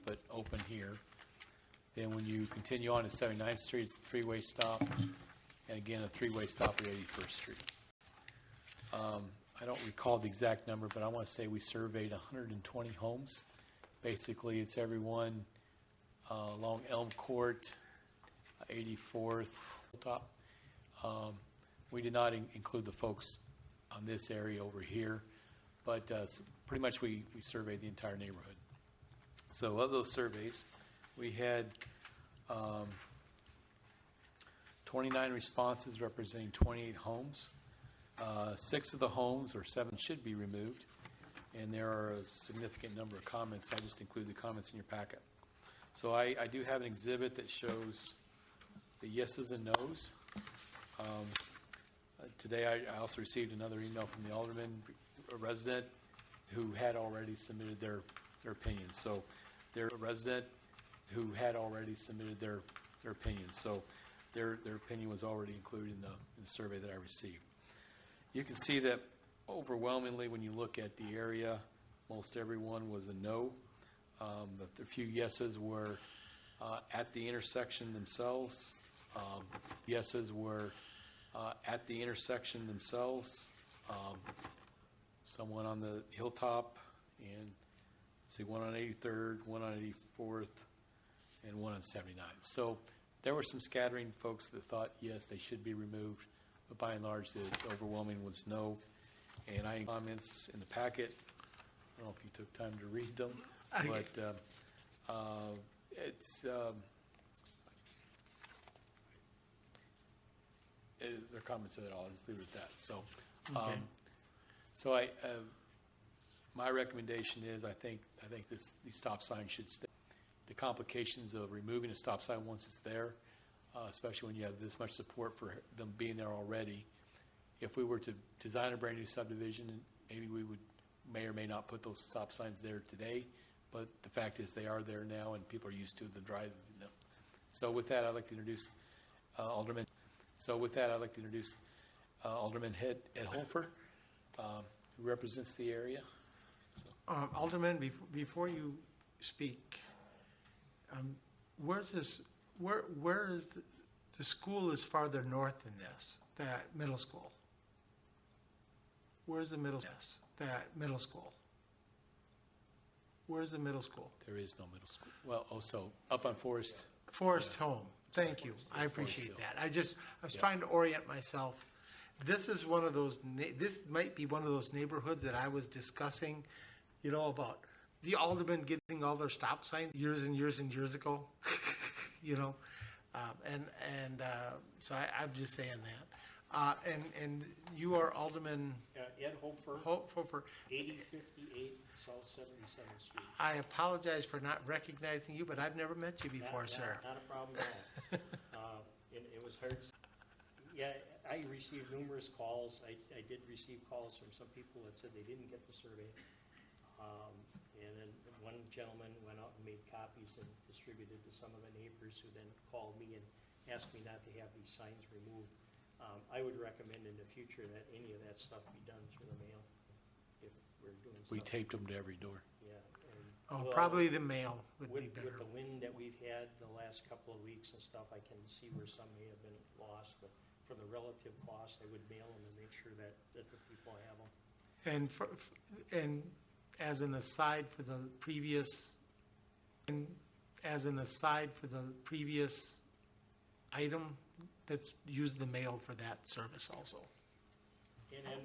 but open here. Then when you continue on to 79th Street, it's a three-way stop, and again, a three-way stop at 81st Street. I don't recall the exact number, but I want to say we surveyed 120 homes. Basically, it's everyone along Elm Court, 84th top. We did not include the folks on this area over here, but pretty much we surveyed the entire neighborhood. So of those surveys, we had 29 responses representing 28 homes. 6 of the homes, or 7, should be removed, and there are a significant number of comments. I just include the comments in your packet. So I do have an exhibit that shows the yeses and nos. Today I also received another email from the alderman, a resident who had already submitted their opinions. So they're a resident who had already submitted their opinions. So their opinion was already included in the survey that I received. You can see that overwhelmingly when you look at the area, most everyone was a no. The few yeses were at the intersection themselves. Yeses were at the intersection themselves. Someone on the hilltop, and see one on 83rd, one on 84th, and one on 79th. So there were some scattering folks that thought yes, they should be removed, but by and large the overwhelming was no. and I comments in the packet. I don't know if you took time to read them, but their comments are all. I'll just leave it at that. So, Okay. so my recommendation is I think these stop signs should stay. The complications of removing a stop sign once it's there, especially when you have this much support for them being there already. If we were to design a brand new subdivision, maybe we may or may not put those stop signs there today, but the fact is they are there now and people are used to them driving them. So with that, I'd like to introduce Alderman. So with that, I'd like to introduce Alderman Ed Holfer, who represents the area. Alderman, before you speak, where's this? Where is the school? Is farther north than this? That middle school. Where's the middle? Yes, that middle school. Where's the middle school? There is no middle school. Well, also up on Forest. Forest Home. Thank you. I appreciate that. I was trying to orient myself. This is one of those. This might be one of those neighborhoods that I was discussing. About the aldermen getting all their stop signs years and years and years ago. So I'm just saying that. And you are Alderman Ed Hofer, Hofer. 8058 South 77th Street. I apologize for not recognizing you, but I've never met you before, sir. Not a problem at all. It was hard. Yeah, I received numerous calls. I did receive calls from some people that said they didn't get the survey. And then one gentleman went out and made copies and distributed to some of the neighbors who then called me and asked me not to have these signs removed. I would recommend in the future that any of that stuff be done through the mail if we're doing stuff. We taped them to every door. Yeah. Oh, probably the mail would be With better. the wind that we've had the last couple of weeks and stuff, I can see where some may have been lost, but for the relative cost, I would mail them and make sure that the people have them. And as an aside for the previous, item, let's use the mail for that service also. And then,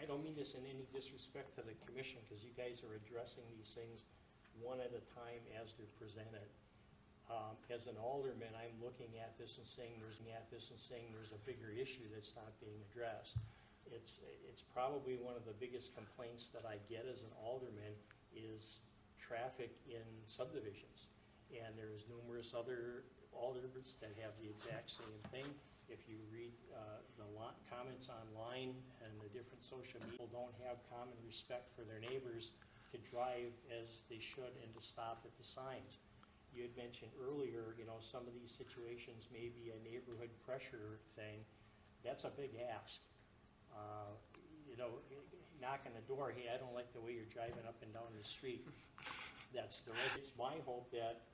I don't mean this in any disrespect to the commission, because you guys are addressing these things one at a time as they're presented. As an alderman, I'm looking at this and saying there's a bigger issue that's not being addressed. It's probably one of the biggest complaints that I get as an alderman is traffic in subdivisions. And there's numerous other aldermans that have the exact same thing. If you read the comments online and the different social media, people don't have common respect for their neighbors to drive as they should and to stop at the signs. You had mentioned earlier, some of these situations may be a neighborhood pressure thing. That's a big ask. Knock on the door, hey, I don't like the way you're driving up and down the street. It's my hope that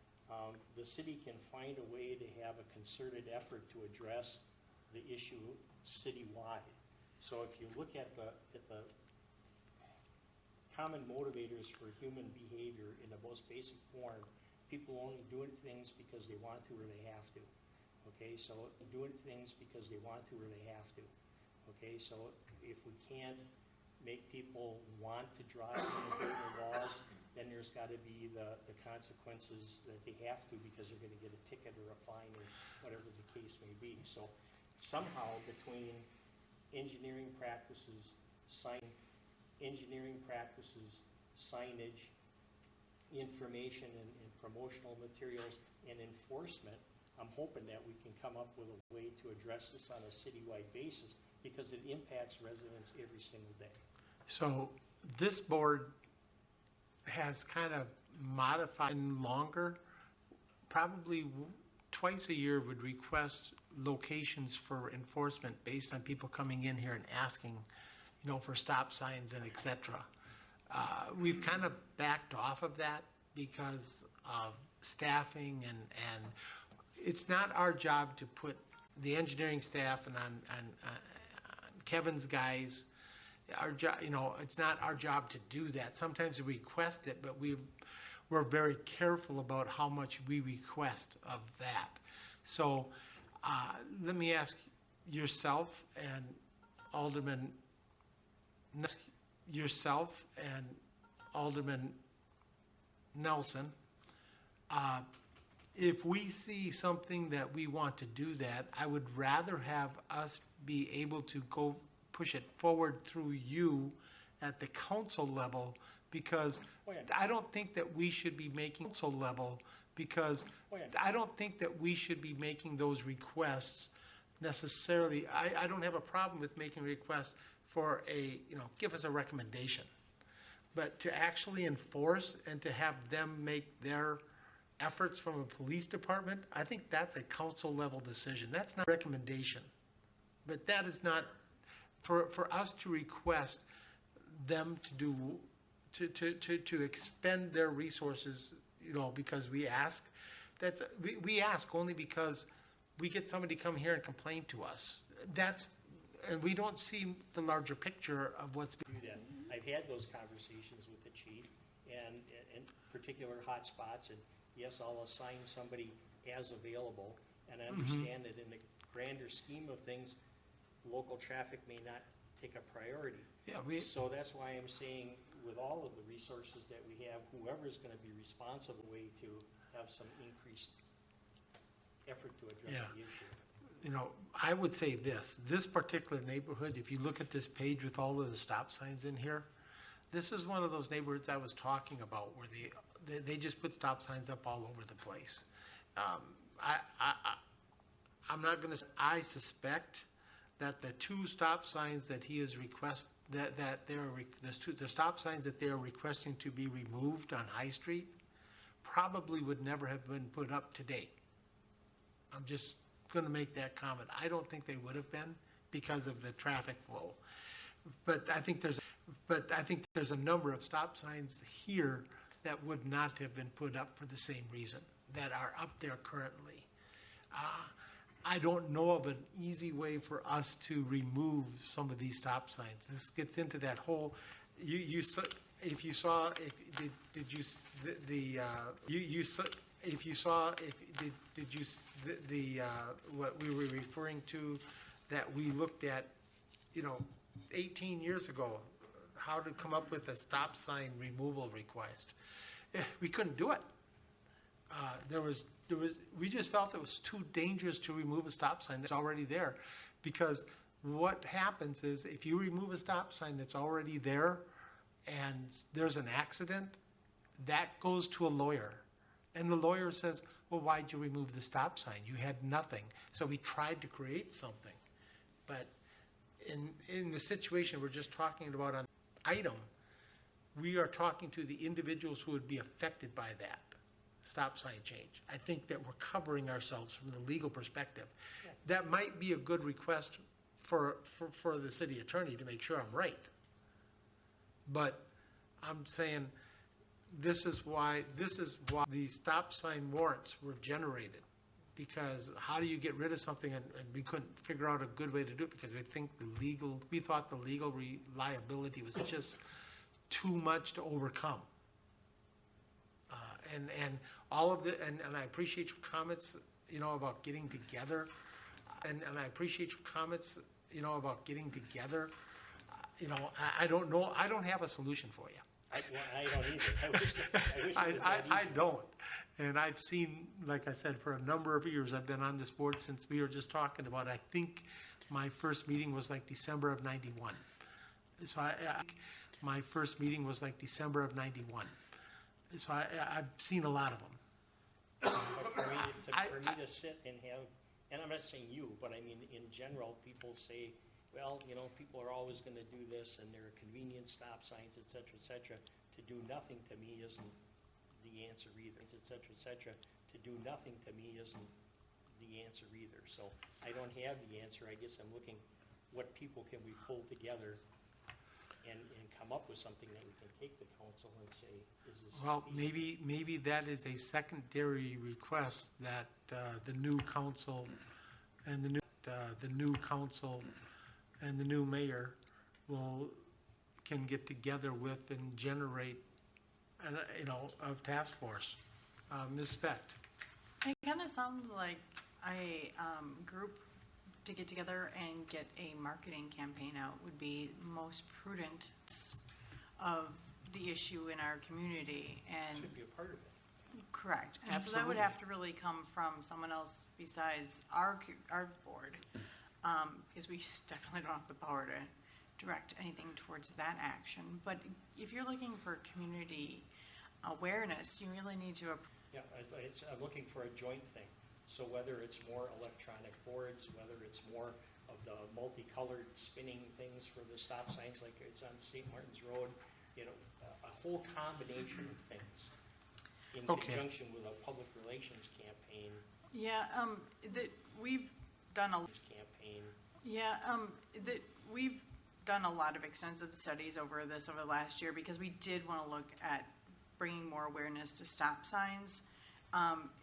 the city can find a way to have a concerted effort to address the issue citywide. So if you look at the common motivators for human behavior in the most basic form, people only doing things because they want to or they have to. Okay, so doing things because they want to or they have to. Okay, so if we can't make people want to drive and obey the laws, then there's got to be the consequences that they have to because they're going to get a ticket or a fine or whatever the case may be. So somehow between engineering practices, signage, information and promotional materials, and enforcement, I'm hoping that we can come up with a way to address this on a citywide basis because it impacts residents every single day. So this board has kind of modified longer, probably twice a year would request locations for enforcement based on people coming in here and asking, for stop signs and et cetera. We've kind of backed off of that because of staffing and it's not our job to put the engineering staff and on Kevin's guys. Our job, it's not our job to do that. Sometimes we request it, but we're very careful about how much we request of that. So let me ask yourself and Alderman yourself and Alderman Nelson, if we see something that we want to do that, I would rather have us be able to go push it forward through you at the council level, because Oh, yeah. I don't think that we should be making council level, because Oh, yeah. I don't think that we should be making those requests necessarily. I don't have a problem with making requests for give us a recommendation. But to actually enforce and to have them make their efforts from a police department, I think that's a council level decision. That's not a recommendation. But that is not, for us to request them to do, to expend their resources, because we ask, we ask only because we get somebody come here and complain to us. And we don't see the larger picture of what's Do that. I've had those conversations with the chief and in particular hot spots, and yes, I'll assign somebody as available, and I understand that in the grander scheme of things, local traffic may not take a priority. Yeah, So that's why I'm saying, with all of the resources that we have, whoever's gonna be responsible, way to have some increased effort to address the issue. I would say this particular neighborhood, if you look at this page with all of the stop signs in here, this is one of those neighborhoods I was talking about where they just put stop signs up all over the place. I'm not gonna, I suspect that the two stop signs that he is the stop signs that they're requesting to be removed on High Street probably would never have been put up today. I'm just going to make that comment. I don't think they would have been because of the traffic flow. But I think there's a number of stop signs here that would not have been put up for the same reason, that are up there currently. I don't know of an easy way for us to remove some of these stop signs. This gets into that whole, what we were referring to, that we looked at, 18 years ago, how to come up with a stop sign removal request. We couldn't do it. We just felt it was too dangerous to remove a stop sign that's already there, because what happens is if you remove a stop sign that's already there and there's an accident, that goes to a lawyer. And the lawyer says, well, why'd you remove the stop sign? You had nothing. So we tried to create something. But in the situation we're just talking about on item, we are talking to the individuals who would be affected by that stop sign change. I think that we're covering ourselves from the legal perspective. Yeah. That might be a good request for the city attorney to make sure I'm right. But I'm saying this is why the stop sign warrants were generated. Because how do you get rid of something, and we couldn't figure out a good way to do it because we thought the legal liability was just too much to overcome. And all of and I appreciate your comments, about getting together. And I appreciate your comments, about getting together. I don't know. I don't have a solution for you. I don't either. I wish it was that I easy. don't. And I've seen, like I said, for a number of years, I've been on this board since we were just talking about, I think my first meeting was like December of 91. So my first meeting was like December of 91. So I've seen a lot of them. But for me to sit and have, and I'm not saying you, but I mean, in general, people say, well, people are always going to do this, and there are convenience stop signs, et cetera, to do nothing to me isn't the answer either, et cetera, to do nothing to me isn't the answer either. So I don't have the answer. I guess I'm looking, what people can we pull together and come up with something that we can take to council and say, is this Well, feasible? maybe that is a secondary request that the new council and the new council and the new mayor can get together with and generate a task force. Ms. Specht. It kind of sounds like a group to get together and get a marketing campaign out would be most prudent of the issue in our community. And Should be a part of it. correct. And so that would Absolutely. have to really come from someone else besides our board, because we definitely don't have the power to direct anything towards that action. But if you're looking for community awareness, you really need to. Yeah, I'm looking for a joint thing. So whether it's more electronic boards, whether it's more of the multicolored spinning things for the stop signs like it's on St. Martin's Road, you know, a whole combination of things in Okay. conjunction with a public relations campaign. Yeah, that we've done a. Campaign. Yeah, that we've done a lot of extensive studies over the last year because we did want to look at bringing more awareness to stop signs,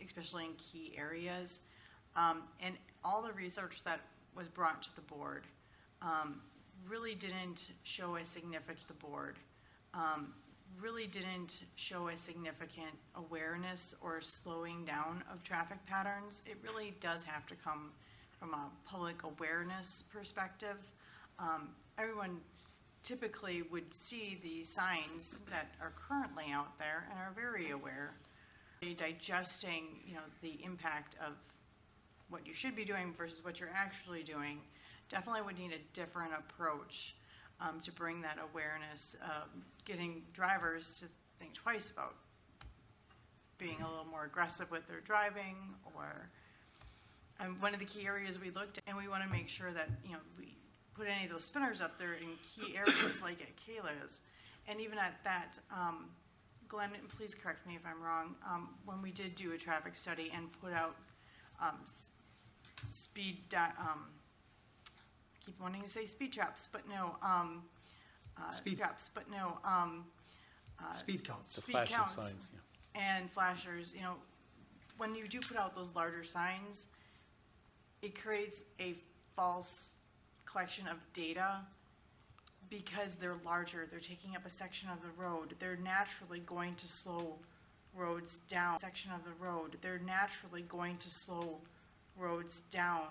especially in key areas. And all the research that was brought to the board really didn't show a significant awareness or slowing down of traffic patterns. It really does have to come from a public awareness perspective. Everyone typically would see the signs that are currently out there and are very aware. Digesting, the impact of what you should be doing versus what you're actually doing, definitely would need a different approach to bring that awareness, getting drivers to think twice about being a little more aggressive with their driving, or one of the key areas we looked at, and we want to make sure that, we put any of those spinners up there in key areas like at Kayla's. And even at that, Glenn, and please correct me if I'm wrong, when we did do a traffic study and put out keep wanting to say speed traps, but no, Speed- traps, but no, Speed counts. The speed flashing counts signs, and flashers, when you do put out those larger signs, it creates a false collection of data because they're larger, they're taking up a section of the road, they're naturally going to slow roads down. They're naturally going to slow roads down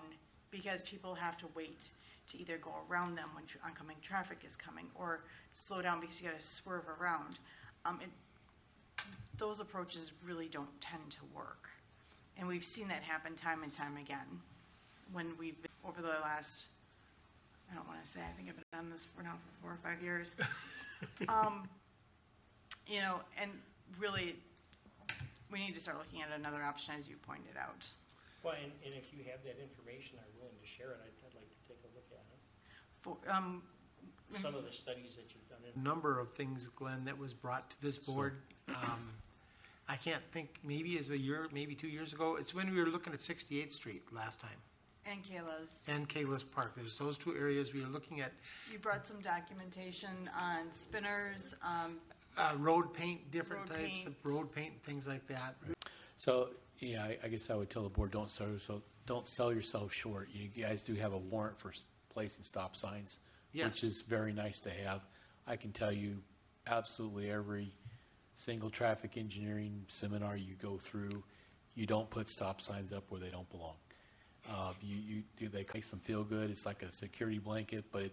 because people have to wait to either go around them when oncoming traffic is coming, or slow down because you got to swerve around. Those approaches really don't tend to work. And we've seen that happen time and time again when we've been over the last, I don't want to say, I think I've been on this for 4 or 5 years. And really, we need to start looking at another option, as you pointed out. Well, and if you have that information, are willing to share it, I'd like to take a look at it. For, Some of the studies that you've done. Number of things, Glenn, that was brought to this board. I can't think, maybe it was a year, maybe 2 years ago. It's when we were looking at 68th Street last time, and Kayla's, and Kalis Park. There's those two areas we were looking at. you brought some documentation on spinners. Road paint, different Road types of paint. road paint, things like that. So, yeah, I guess I would tell the board, don't sell yourself short. You guys do have a warrant for placing stop signs, Yes. which is very nice to have. I can tell you absolutely every single traffic engineering seminar you go through, you don't put stop signs up where they don't belong. They makes them feel good. It's like a security blanket, but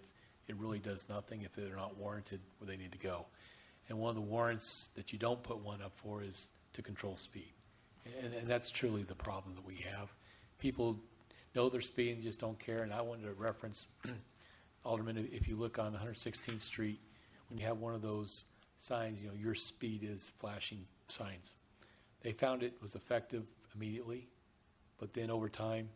it really does nothing if they're not warranted where they need to go. And one of the warrants that you don't put one up for is to control speed. And that's truly the problem that we have. People know their speed and just don't care. And I wanted to reference, Alderman, if you look on 116th Street, when you have one of those signs, your speed is flashing signs. They found it was effective immediately, but then over time,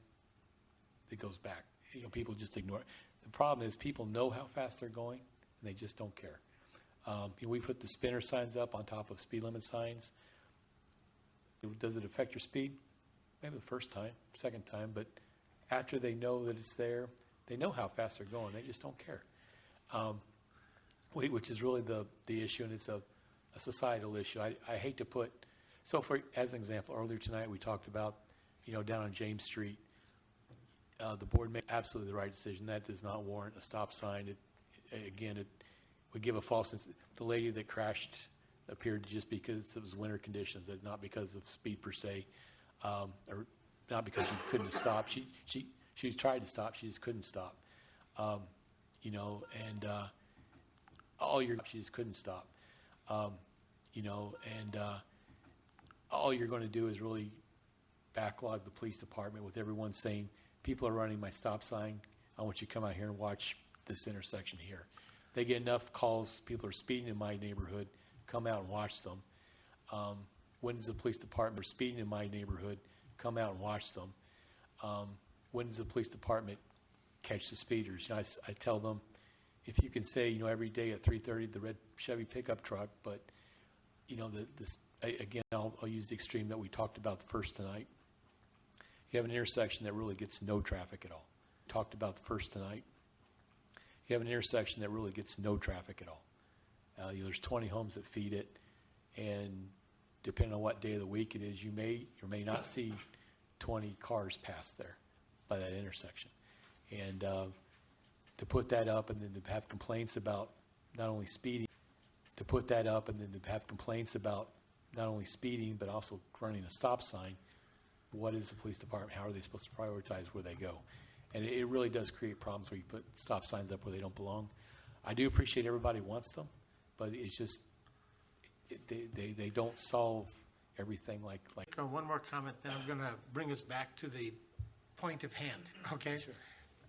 it goes back. People just ignore it. The problem is people know how fast they're going, and they just don't care. We put the spinner signs up on top of speed limit signs. Does it affect your speed? Maybe the first time, second time, but after they know that it's there, they know how fast they're going. They just don't care, which is really the issue, and it's a societal issue. I hate to put, as an example, earlier tonight we talked about, down on James Street, the board made absolutely the right decision. That does not warrant a stop sign. It would give a false sense. The lady that crashed appeared just because it was winter conditions, not because of speed per se, or not because she couldn't have stopped. She tried to stop, she just couldn't stop. You know, and she just couldn't stop. You know, and all you're going to do is really backlog the police department with everyone saying, people are running my stop sign. I want you to come out here and watch this intersection here. They get enough calls, people are speeding in my neighborhood, come out and watch them. When does the police department speeding in my neighborhood, come out and watch them? When does the police department catch the speeders? You know, I tell them, if you can say, you know, every day at 3:30, the red Chevy pickup truck, but, you know, again, I'll use the extreme that we talked about the first tonight. You have an intersection that really gets no traffic at all. Talked about the first tonight. You have an intersection that really gets no traffic at all. You know, there's 20 homes that feed it, and depending on what day of the week it is, you may or may not see 20 cars pass there by that intersection. And to put that up and then to have complaints about not only speeding, but also running a stop sign, what is the police department? How are they supposed to prioritize where they go? And it really does create problems where you put stop signs up where they don't belong. I do appreciate everybody wants them, but it's just, they don't solve everything like. One more comment, then I'm going to bring us back to the point of hand, okay? Sure.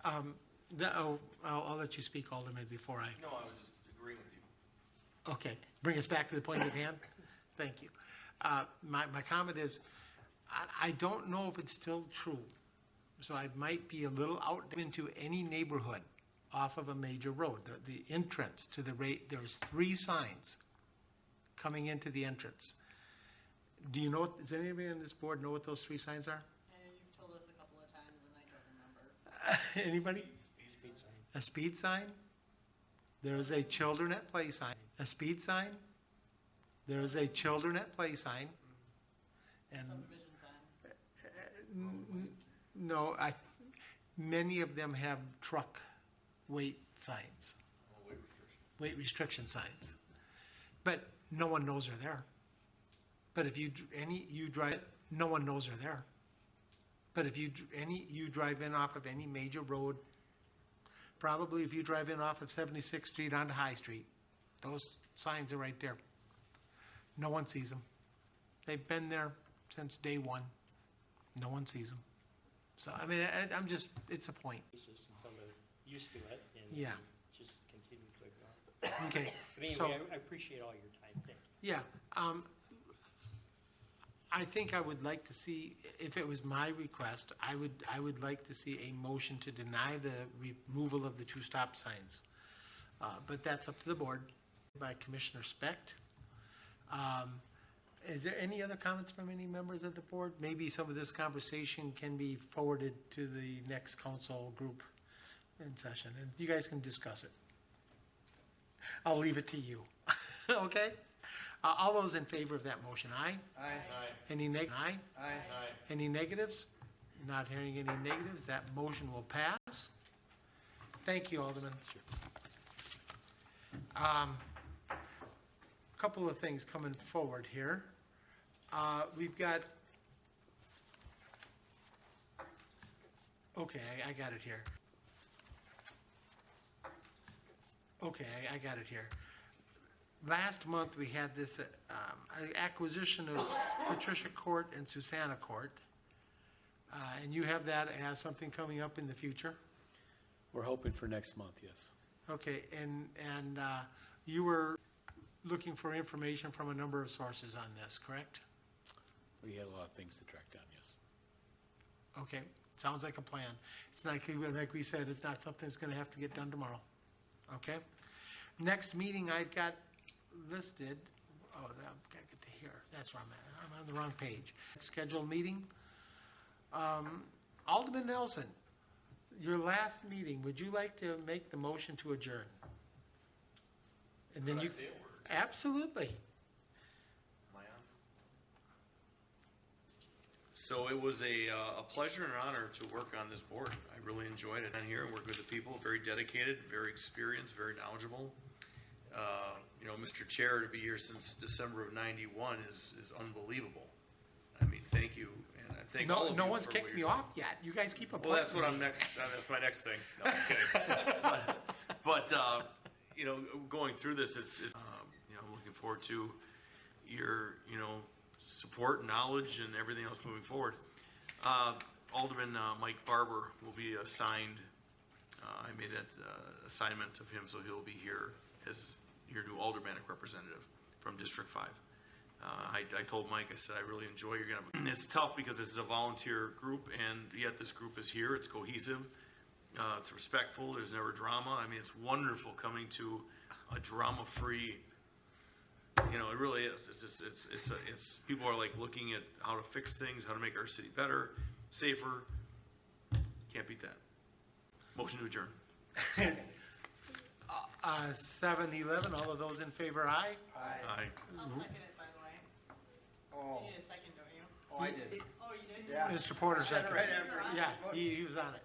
I'll let you speak, Alderman, before I... No, I was just agreeing with you. Okay, bring us back to the point of hand. Thank you. My comment is, I don't know if it's still true, so I might be a little out into any neighborhood off of a major road. The entrance to the there's 3 signs coming into the entrance. Do you know, does anybody on this board know what those 3 signs are? You've told us a couple of times and I don't remember. Anybody? Speed sign. A speed sign? There is a children at play sign. A speed sign? There is a children at play sign. And Subdivision sign. no, many of them have truck weight signs. Weight restriction signs. But no one knows they're there. But if you drive, no one knows they're there. But if you drive in off of any major road, probably if you drive in off of 76th Street onto High Street, those signs are right there. No one sees them. They've been there since day one. No one sees them. So, I mean, I'm just, it's a point. Basis until they're used to it and Yeah. just continue to ignore it. Okay. But So, anyway, I appreciate all your time. Thank you. yeah, I think I would like to see, if it was my request, I would like to see a motion to deny the removal of the 2 stop signs. But that's up to the board by Commissioner Specht. Is there any other comments from any members of the board? Maybe some of this conversation can be forwarded to the next council group in session, and you guys can discuss it. I'll leave it to you. Okay? All those in favor of that motion, aye? Aye. Any aye? Aye. Any negatives? Not hearing any negatives, that motion will pass. Thank you, Alderman. Couple of things coming forward here. We've got, okay, I got it here. Okay, I got it here. Last month, we had this acquisition of Patricia Court and Susanna Court. And you have that as something coming up in the future? We're hoping for next month, yes. Okay, and you were looking for information from a number of sources on this, correct? We had a lot of things to track down, yes. Okay, sounds like a plan. It's not, like we said, it's not something that's going to have to get done tomorrow. Okay? Next meeting I've got listed, oh, I've got to get to here. That's where I'm at. I'm on the wrong page. Scheduled meeting. Alderman Nelson, your last meeting, would you like to make the motion to adjourn? And then Could I you say a word? Absolutely. Am I on? So it was a pleasure and an honor to work on this board. I really enjoyed it on here and work with the people, very dedicated, very experienced, very knowledgeable. You know, Mr. Chair, to be here since December of '91 is unbelievable. I mean, thank you. And I thank all of you. No one's for kicked what me you're doing. off yet. You guys keep Well, appointing that's what me. I'm next, that's my next thing. No, I'm just kidding. But, you know, going through this, it's, you know, I'm looking forward to your, you know, support, knowledge, and everything else moving forward. Alderman Mike Barber will be assigned, I made that assignment of him, so he'll be here as your new aldermanic representative from District 5. I told Mike, I said, I really enjoy you're gonna. It's tough because this is a volunteer group, and yet this group is here. It's cohesive. It's respectful. There's never drama. I mean, it's wonderful coming to a drama-free. You know, it really is. It's people are like looking at how to fix things, how to make our city better, safer. Can't beat that. Motion to adjourn. 7-11, all of those in favor, aye? Aye. I'll second it, by the way. Oh, You need a second, don't you? oh, I did. Oh, you did? Yeah. Mr. Porter I said it seconded. right after. Yeah, he was on it.